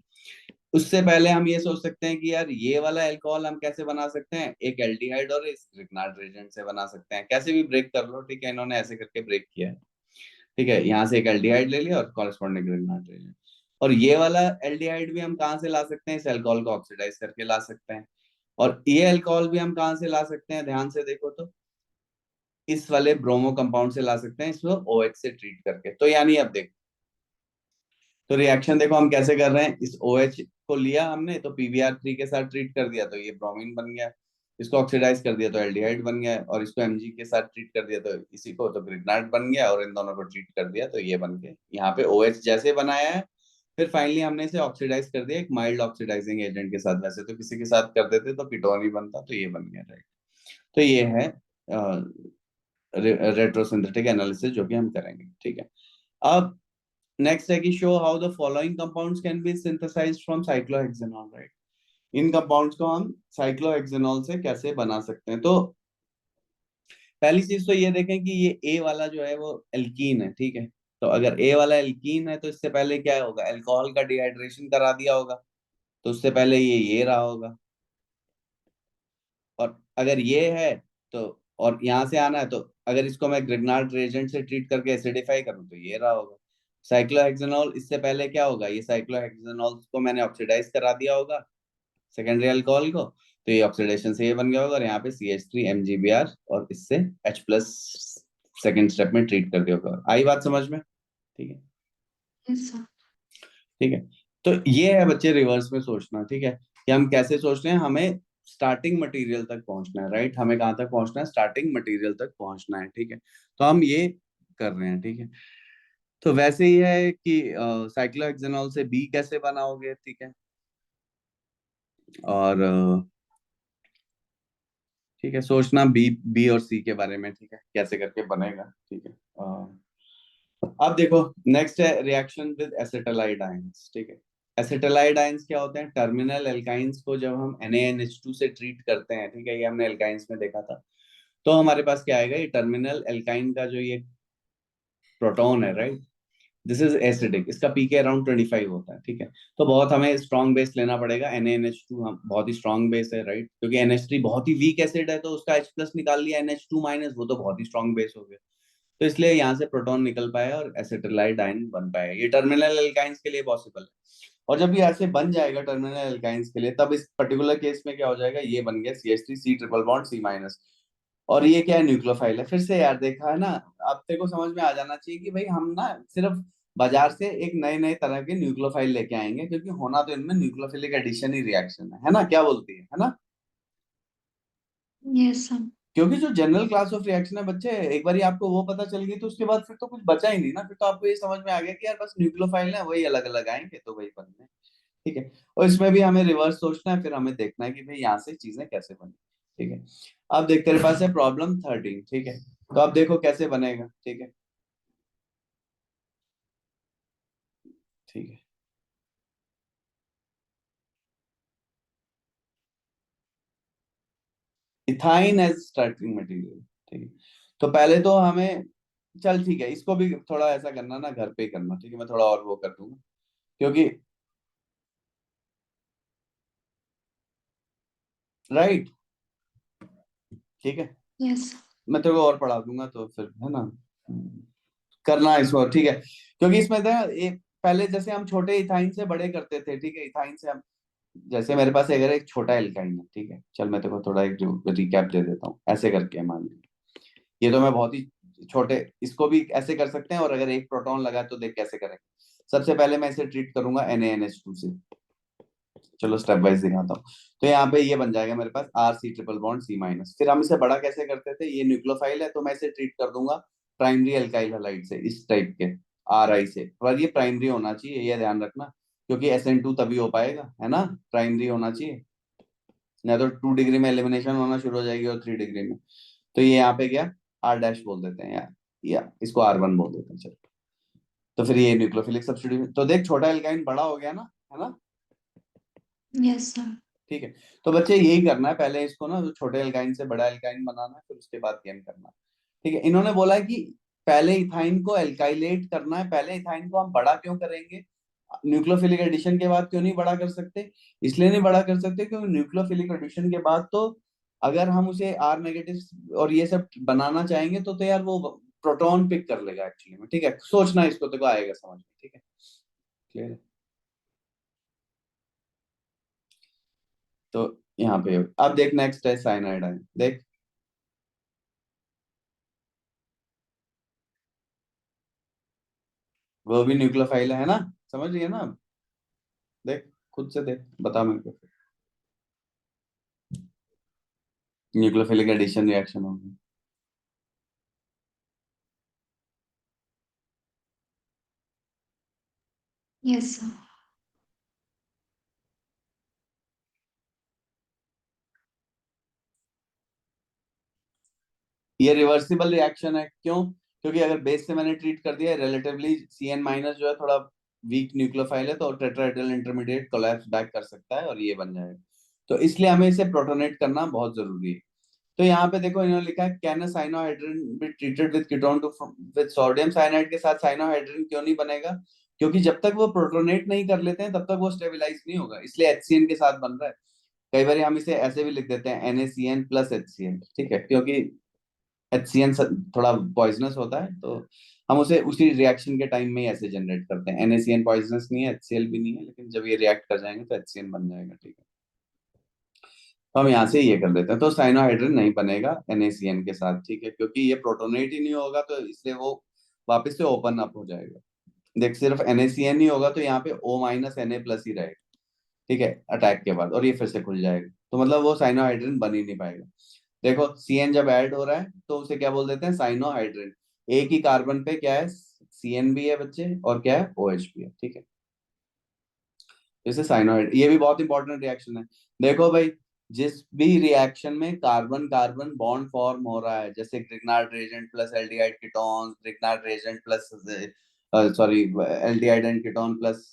उससे पहले हम ये सोच सकते हैं कि यार ये वाला अल्कोहल हम कैसे बना सकते हैं, एक एल्डिहाइड और इस ग्रिग्नार्ड रिएजेंट से बना सकते हैं, कैसे भी ब्रेक कर लो, ठीक है, इन्होंने ऐसे करके ब्रेक किया है, ठीक है, यहाँ से एक एल्डिहाइड ले लिया और कॉरेस्पॉन्डिंग ग्रिग्नार्ड ले लिया। और ये वाला एल्डिहाइड भी हम कहाँ से ला सकते हैं? इस अल्कोहल को ऑक्सीडाइज करके ला सकते हैं। और ये अल्कोहल भी हम कहाँ से ला सकते हैं? ध्यान से देखो तो इस वाले ब्रोमो कंपाउंड से ला सकते हैं, इसको OH से ट्रीट करके। तो यानी अब देखो, तो रिएक्शन देखो हम कैसे कर रहे हैं, इस OH को लिया हमने तो PbR3 के साथ ट्रीट कर दिया तो ये ब्रोमीन बन गया, इसको ऑक्सीडाइज कर दिया तो एल्डिहाइड बन गया, और इसको Mg के साथ ट्रीट कर दिया तो इसी को तो ग्रिग्नार्ड बन गया, और इन दोनों को ट्रीट कर दिया तो ये बन गया। यहाँ पे OH जैसे बनाया है, फिर फाइनली हमने इसे ऑक्सीडाइज कर दिया एक माइल्ड ऑक्सीडाइजिंग एजेंट के साथ। वैसे तो किसी के साथ कर देते तो कीटोन ही बनता, तो ये बन गया, राइट। तो ये है रेट्रोसिंथेटिक एनालिसिस जो कि हम करेंगे, ठीक है। अब नेक्स्ट है कि show how the following compounds can be synthesized from cyclohexanol, right. इन कंपाउंड्स को हम साइक्लोहेक्सेनॉल से कैसे बना सकते हैं? तो पहली चीज तो ये देखें कि ये ए वाला जो है वो एल्कीन है, ठीक है। तो अगर ए वाला एल्कीन है तो इससे पहले क्या होगा? अल्कोहल का डिहाइड्रेशन करा दिया होगा, तो उससे पहले ये रहा होगा, और अगर ये है तो, और यहाँ से आना है तो अगर इसको मैं ग्रिग्नार्ड रिएजेंट से ट्रीट करके एसिडिफाई करूँ तो ये रहा होगा। साइक्लोहेक्सेनॉल, इससे पहले क्या होगा, ये साइक्लोहेक्सेनॉल को मैंने ऑक्सीडाइज करा दिया होगा सेकेंडरी अल्कोहल को, तो ये ऑक्सीडेशन से ये बन गया होगा, और यहाँ पे CH3 MgBr, और इससे H+ सेकेंड स्टेप में ट्रीट कर दिया होगा। आई बात समझ में? ठीक है। Yes sir. ठीक है, तो ये है बच्चे रिवर्स में सोचना। ठीक है, कि हम कैसे सोच रहे हैं, हमें स्टार्टिंग मटेरियल तक पहुंचना है, राइट? हमें कहाँ तक पहुंचना है, स्टार्टिंग मटेरियल तक पहुंचना है। ठीक है, तो हम ये कर रहे हैं। ठीक है, तो वैसे ही है कि साइक्लोहेक्सेनॉल से बी कैसे बनाओगे, ठीक है, और ठीक है, सोचना बी बी और सी के बारे में, ठीक है, कैसे करके बनेगा। ठीक है, अब देखो नेक्स्ट है रिएक्शन विद एसिटाइलाइड आयंस। ठीक है, एसिटाइलाइड आयंस क्या होते हैं, टर्मिनल एल्काइंस को जब हम NaNH2 से ट्रीट करते हैं, ठीक है, ये हमने एल्काइंस में देखा था, तो हमारे पास क्या आएगा, ये टर्मिनल एल्काइन का जो ये प्रोटॉन है, राइट, दिस इज एसिडिक, इसका पीके अराउंड 25 होता है। ठीक है, तो बहुत हमें स्ट्रॉन्ग बेस लेना पड़ेगा, NaNH2 हम बहुत ही स्ट्रॉन्ग बेस है, राइट, क्योंकि NH3 बहुत ही वीक एसिड है, तो उसका H+ निकाल लिया, NH2-, वो तो बहुत ही स्ट्रॉन्ग बेस हो गया, तो इसलिए यहाँ से प्रोटॉन निकल पाया और एसिटिलाइड आयन बन पाया। ये टर्मिनल एल्काइंस के लिए पॉसिबल है, और जब ये ऐसे बन जाएगा टर्मिनल एल्काइंस के लिए, तब इस पर्टिकुलर केस में क्या हो जाएगा, ये बन गया CH3 C triple bond C-, और ये क्या है, न्यूक्लियोफाइल है। फिर से यार देखा है ना, अब तेरे को समझ में आ जाना चाहिए कि भाई हम ना सिर्फ बाजार से एक नए नए तरह के न्यूक्लियोफाइल लेके आएंगे, क्योंकि होना तो इनमें न्यूक्लियोफिलिक एडिशन ही रिएक्शन है ना, क्या बोलती है ना? Yes sir. क्योंकि जो जनरल क्लास ऑफ रिएक्शन है बच्चे, एक बार आपको वो पता चल गई तो उसके बाद फिर तो कुछ बचा ही नहीं ना, फिर तो आपको ये समझ में आ गया कि यार बस न्यूक्लियोफाइल है, वही अलग अलग आएंगे तो वही बनने। ठीक है, और इसमें भी हमें रिवर्स सोचना है, फिर हमें देखना है कि भाई यहाँ से चीजें कैसे बनी। ठीक है, अब देख तेरे पास है प्रॉब्लम 13। ठीक है, तो अब देखो कैसे बनेगा। ठीक है, ठीक है, इथाइन एज स्टार्टिंग मटेरियल। ठीक है, तो पहले तो हमें, चल ठीक है, इसको भी थोड़ा ऐसा करना ना, घर पे ही करना। ठीक है, मैं थोड़ा और वो कर दूंगा, क्योंकि राइट, ठीक है, यस। मैं तेरे को और पढ़ा दूंगा तो फिर है ना, करना इसको। ठीक है, क्योंकि इसमें था ये, पहले जैसे हम छोटे इथाइन से बड़े करते थे, ठीक है, इथाइन से हम, जैसे मेरे पास अगर एक छोटा एल्काइन है, ठीक है, चल मैं तेरे को थोड़ा एक रिकैप दे देता हूँ, ऐसे करके मान ली, ये तो मैं बहुत ही छोटे, इसको भी ऐसे कर सकते हैं, और अगर एक प्रोटॉन लगा तो देख कैसे करेंगे। सबसे पहले मैं इसे ट्रीट करूंगा NaNH2 से, चलो स्टेप वाइज दिखाता हूँ। तो यहाँ पे ये बन जाएगा मेरे पास RC ट्रिपल बॉन्ड C-। फिर हम इसे बड़ा कैसे करते थे, ये न्यूक्लियोफाइल है तो मैं इसे ट्रीट कर दूंगा प्राइमरी अल्काइल हैलाइड से, इस टाइप के RI से, पर ये प्राइमरी होना चाहिए, ये ध्यान रखना, क्योंकि SN2 तभी हो पाएगा, है ना, प्राइमरी होना चाहिए, नहीं तो 2 डिग्री में एलिमिनेशन होना शुरू हो जाएगी और 3 डिग्री में। तो ये यहाँ पे क्या, R' बोल देते हैं यार, या इसको R1 बोल देते हैं, चलो। तो फिर ये न्यूक्लियोफिलिक सब्स्टिट्यूशन, तो देख छोटा एल्काइन बड़ा हो गया ना, है ना? Yes sir. ठीक है, तो बच्चे यही करना है, पहले इसको ना छोटे एल्काइन से बड़ा एल्काइन बनाना है, फिर उसके बाद गेन करना है। ठीक है, इन्होंने बोला है कि पहले इथाइन को एल्काइलेट करना है, पहले इथाइन को हम बड़ा क्यों करेंगे, न्यूक्लियोफिलिक एडिशन के बाद क्यों नहीं बड़ा कर सकते, इसलिए नहीं बड़ा कर सकते क्योंकि न्यूक्लियोफिलिक एडिशन के बाद तो अगर हम उसे R- और ये सब बनाना चाहेंगे तो यार वो प्रोटॉन पिक कर लेगा एक्चुअली में। ठीक है, सोचना इसको, तो आएगा समझ में। ठीक है, क्लियर है? तो यहाँ पे अब देख नेक्स्ट है साइनाइड आयन, देख वो भी न्यूक्लियोफाइल है ना, समझ रही है ना अब? देख, खुद से देख, बता मेरे को, न्यूक्लियोफिलिक एडिशन रिएक्शन होगी। Yes sir. ये रिवर्सिबल रिएक्शन है, क्यों? क्योंकि अगर बेस से मैंने ट्रीट कर दिया, रिलेटिवली CN- जो है थोड़ा वीक न्यूक्लियोफाइल है, तो टेट्राहेड्रल इंटरमीडिएट कोलैप्स बैक कर सकता है और ये बन जाएगा, तो इसलिए हमें इसे प्रोटोनेट करना बहुत जरूरी है। तो यहाँ पे देखो इन्होंने लिखा है, can a cyanohydrin be treated with ketone to, with sodium cyanide के साथ साइनोहाइड्रिन क्यों नहीं बनेगा, क्योंकि जब तक वो प्रोटोनेट नहीं कर लेते हैं तब तक वो स्टेबलाइज नहीं होगा, इसलिए HCN के साथ बन रहा है। कई बार हम इसे ऐसे भी लिख देते हैं NaCN प्लस HCN, ठीक है, क्योंकि HCN थोड़ा पॉइजनस होता है, तो हम उसे उसी रिएक्शन के टाइम में ही ऐसे जनरेट करते हैं। NaCN पॉइजनस नहीं है, HCl भी नहीं है, लेकिन जब ये रिएक्ट कर जाएंगे तो HCN बन जाएगा, ठीक है। तो हम यहाँ से ये कर देते हैं, तो साइनोहाइड्रिन नहीं बनेगा NaCN के साथ, ठीक है, क्योंकि ये प्रोटोनेट ही नहीं होगा, तो इसलिए वो वापस से ओपन अप हो जाएगा। देख, सिर्फ NaCN ही होगा तो यहाँ पे O माइनस Na प्लस ही रहेगा, ठीक है, अटैक के बाद, और ये फिर से खुल जाएगा, तो मतलब वो साइनोहाइड्रिन बन ही नहीं पाएगा। देखो CN जब ऐड हो रहा है तो उसे क्या बोल देते हैं, साइनोहाइड्रिन। एक ही कार्बन पे क्या है, CN भी है बच्चे, और क्या है, OH भी है, ठीक है। जैसे साइनोहाइड, ये भी बहुत इंपॉर्टेंट रिएक्शन है। देखो भाई, जिस भी रिएक्शन में कार्बन कार्बन बॉन्ड फॉर्म हो रहा है, जैसे Grignard reagent plus aldehyde ketone, Grignard reagent plus sorry aldehyde and ketone plus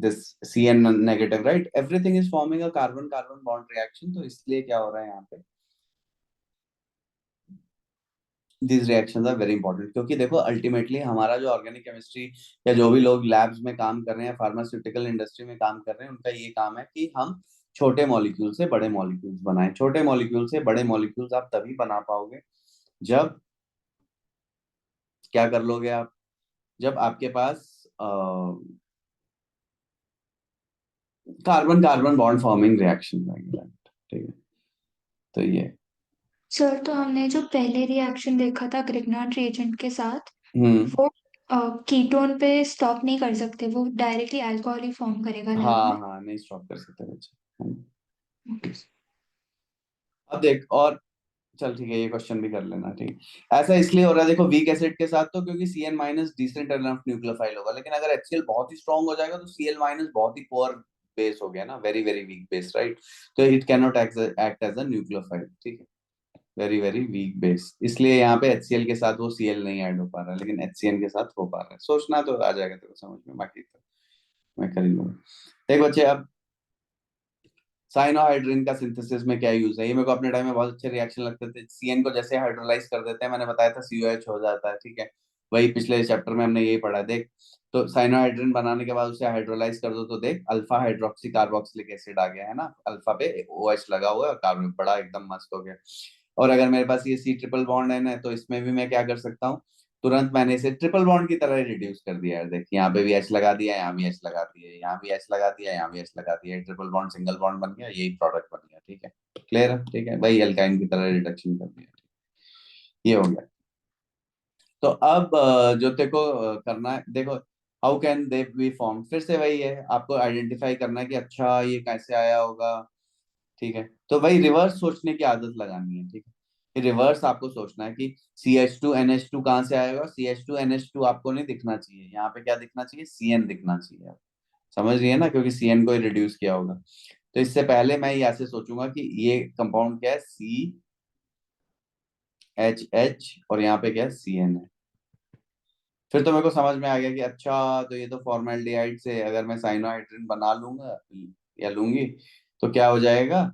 this CN negative, right, everything is forming a carbon carbon bond reaction, तो इसलिए क्या हो रहा है यहाँ पे, these reactions are very important, क्योंकि देखो अल्टीमेटली हमारा जो ऑर्गेनिक केमिस्ट्री या जो भी लोग लैब्स में काम कर रहे हैं, फार्मास्यूटिकल इंडस्ट्री में काम कर रहे हैं, उनका ये काम है कि हम छोटे मॉलिक्यूल से बड़े मॉलिक्यूल्स बनाएं। छोटे मॉलिक्यूल से बड़े मॉलिक्यूल्स आप तभी बना पाओगे जब, क्या कर लोगे आप, जब आपके पास carbon carbon bond forming reaction रहेगी, ठीक है, तो ये। सर, तो हमने जो पहले रिएक्शन देखा था ग्रिग्नार्ड रिएजेंट के साथ, हम्म। वो कीटोन पे स्टॉप नहीं कर सकते, वो डायरेक्टली अल्कोहल ही फॉर्म करेगा लैब हाँ में। हाँ, नहीं स्टॉप कर सकते बच्चे। ओके। अब देख, और चल ठीक है, ये क्वेश्चन भी कर लेना, ठीक। ऐसा इसलिए हो रहा है देखो वीक एसिड के साथ, तो क्योंकि CN minus decent enough nucleophile होगा, लेकिन अगर HCl बहुत ही स्ट्रांग हो जाएगा तो Cl माइनस बहुत ही पुअर बेस हो गया ना, very very weak base, right, तो it can not act as a nucleophile, ठीक है, वेरी वेरी वीक बेस, इसलिए यहाँ पे HCl के साथ वो Cl नहीं ऐड हो पा रहा है, लेकिन HCN के साथ हो पा रहा है। सोचना तो आ जाएगा तेरे को समझ में, बाकी तो मैं कर ही लूंगा। देख बच्चे, अब साइनोहाइड्रिन का सिंथेसिस में क्या यूज है, ये मेरे को अपने टाइम में बहुत अच्छे रिएक्शन लगते थे। CN को जैसे हाइड्रोलाइज कर देते हैं, मैंने बताया था COH हो जाता है, ठीक है, वही पिछले चैप्टर में हमने यही पढ़ा, देख। तो साइनोहाइड्रिन बनाने के बाद उसे हाइड्रोलाइज कर दो तो देख अल्फा हाइड्रोक्सी कार्बोक्सिलिक एसिड आ गया है ना, अल्फा पे OH लगा हुआ है और कार्बन बड़ा एकदम मस्त हो गया। और अगर मेरे पास ये C ट्रिपल बॉन्ड है तो इसमें भी मैं क्या कर सकता हूँ, तुरंत मैंने इसे ट्रिपल बॉन्ड की तरह रिड्यूस कर दिया है। देख, यहाँ पे भी H लगा दिया, यहाँ भी H लगा दिया, यहाँ भी H लगा दिया, यहाँ भी H लगा दिया, ट्रिपल बॉन्ड सिंगल बॉन्ड बन गया, यही प्रोडक्ट बन गया, ठीक है, क्लियर है, ठीक है, वही एल्काइन की तरह रिडक्शन कर दिया, ये हो गया। तो अब जो तेरे को करना है, देखो, how can they B form, फिर से वही है, आपको आइडेंटिफाई करना है कि अच्छा ये कैसे आया होगा, ठीक है, तो वही रिवर्स सोचने की आदत लगानी है, ठीक है, कि रिवर्स आपको सोचना है कि CH2NH2 कहाँ से आएगा, CH2NH2 आपको नहीं दिखना चाहिए, यहाँ पे क्या दिखना चाहिए, CN दिखना चाहिए, आप समझ रही है ना, क्योंकि CN को ही रिड्यूस किया होगा। तो इससे पहले मैं ये ऐसे सोचूंगा कि ये कंपाउंड क्या है, CHH, और यहाँ पे क्या है, CN है। फिर तो मेरे को समझ में आ गया कि अच्छा, तो ये तो फॉर्मेल्डिहाइड से अगर मैं साइनोहाइड्रिन बना लूंगा या लूंगी तो क्या हो जाएगा,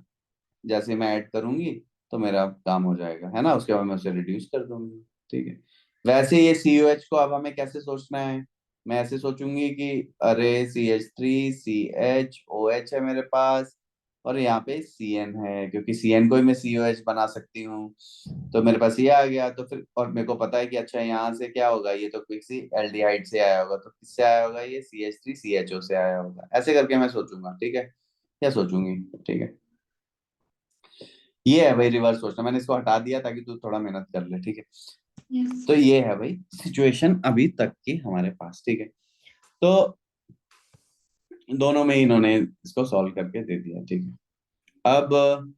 जैसे मैं ऐड करूंगी तो मेरा काम हो जाएगा, है ना, उसके बाद मैं उसे रिड्यूस कर दूंगी, ठीक है। वैसे ये COH को अब हमें कैसे सोचना है, मैं ऐसे सोचूंगी कि अरे CH3CHOH है मेरे पास, और यहाँ पे CN है, क्योंकि CN को ही मैं COH बना सकती हूँ, तो मेरे पास ये आ गया। तो फिर और मेरे को पता है कि अच्छा यहाँ से क्या होगा, ये तो किसी एल्डिहाइड से आया होगा, तो किससे आया होगा, ये CH3CHO से आया होगा, ऐसे करके मैं सोचूंगा, ठीक है, क्या सोचूंगी, ठीक है। ये है भाई रिवर्स सोचना, मैंने इसको हटा दिया ताकि तू थोड़ा मेहनत कर ले, ठीक है। यस। तो ये है भाई सिचुएशन अभी तक की हमारे पास, ठीक है। तो दोनों में ही इन्होंने इसको सॉल्व करके दे दिया, ठीक है। अब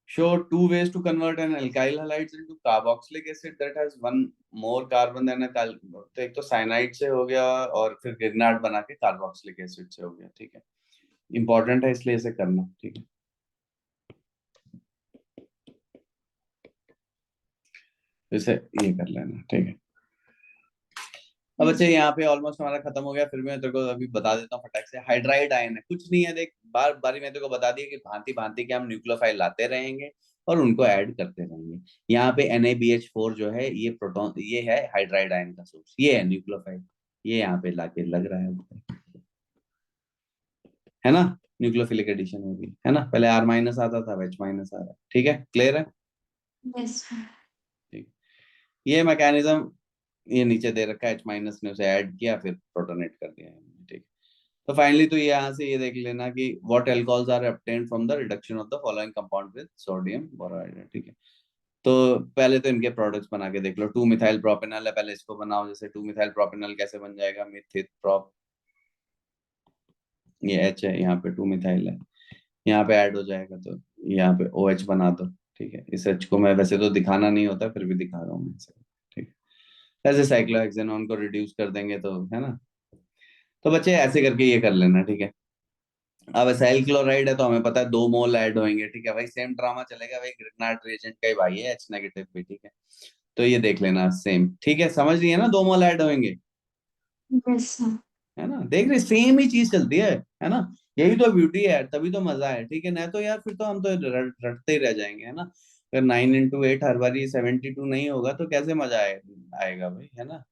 show two ways to convert an alkyl halides into carboxylic acid that has one more carbon than a तो एक तो साइनाइड से हो गया और फिर गिरनाट बना के कार्बोक्सिलिक एसिड से हो गया, ठीक है, इंपॉर्टेंट है इसलिए इसे करना, ठीक है, इसे ये कर लेना, ठीक है। अब यस। बच्चे यहाँ पे ऑलमोस्ट हमारा खत्म हो गया, फिर मैं तेरे को अभी बता देता हूँ फटाक से। हाइड्राइड आयन है, कुछ नहीं है, देख बार बारी मैं तेरे को बता दिया कि भांति भांति के हम न्यूक्लियोफाइल लाते रहेंगे और उनको ऐड करते रहेंगे। यहाँ पे NaBH4 जो है ये प्रोटॉन, ये है हाइड्राइड आयन का सोर्स, ये है न्यूक्लियोफाइल, ये यहाँ पे लाके लग रहा है ना। न्यूक्लियोफिलिक एडिशन होगी, है ना, पहले R माइनस आता था, H माइनस आ रहा है, ठीक है, क्लियर है। Yes sir. ठीक, ये मैकेनिज्म ये नीचे दे रखा है, H माइनस ने उसे ऐड किया फिर प्रोटोनेट कर दिया, ठीक। तो फाइनली तो ये यहाँ से ये देख लेना कि what alcohols are obtained from the reduction of the following compound with sodium boride, ठीक है। तो पहले तो इनके प्रोडक्ट्स बना के देख लो। 2 मिथाइल प्रोपेनॉल है, पहले इसको बनाओ। जैसे 2 मिथाइल प्रोपेनॉल कैसे बन जाएगा, मिथित प्रोप, ये H है, यहाँ पे 2 मिथाइल है, यहाँ पे ऐड हो जाएगा तो यहाँ पे OH बना दो, ठीक है। इस H को मैं वैसे तो दिखाना नहीं होता, फिर भी दिखा रहा हूँ मैं इसे, ठीक है। ऐसे साइक्लोहेक्सेनॉन को रिड्यूस कर देंगे तो, है ना। तो बच्चे ऐसे करके ये कर लेना, ठीक है। अब एसाइल क्लोराइड है तो हमें पता है 2 मोल ऐड होंगे, ठीक है भाई, सेम ड्रामा चलेगा भाई, ग्रिग्नार्ड रिएजेंट का ही भाई है H नेगेटिव भी, ठीक है। तो ये देख लेना सेम, ठीक है, समझ रही है ना, 2 मोल ऐड होंगे, यस सर। है ना, देख रहे सेम ही चीज चलती है ना। यही तो ब्यूटी है, तभी तो मजा है, ठीक है। नहीं तो यार फिर तो हम तो रटते ही रह जाएंगे, है ना। अगर 9 into 8 हर बारी 72 नहीं होगा तो कैसे मजा आएगा भाई, है ना।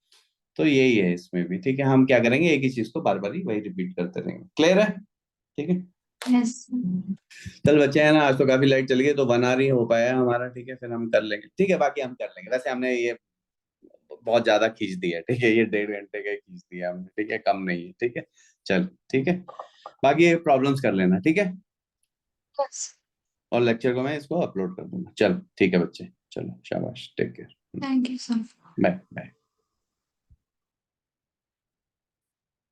तो यही है इसमें भी, ठीक है। हम क्या करेंगे, एक ही चीज को बार बार ही वही रिपीट करते रहेंगे, क्लियर है, ठीक है। Yes sir. चल बच्चे, है ना, आज तो काफी लाइट चली गई तो बना रही हो पाया हमारा, ठीक है, फिर हम कर लेंगे, ठीक है, बाकी हम कर लेंगे। वैसे हमने ये बहुत ज्यादा खींच दिया, ठीक है, ये 1.5 घंटे का ही खींच दिया हमने, ठीक है, कम नहीं है, ठीक है। चल ठीक है, बाकी प्रॉब्लम्स कर लेना, ठीक है। यस। और लेक्चर को मैं इसको अपलोड कर दूंगा। चल ठीक है बच्चे, चलो शाबाश, take care, thank you sir. Bye.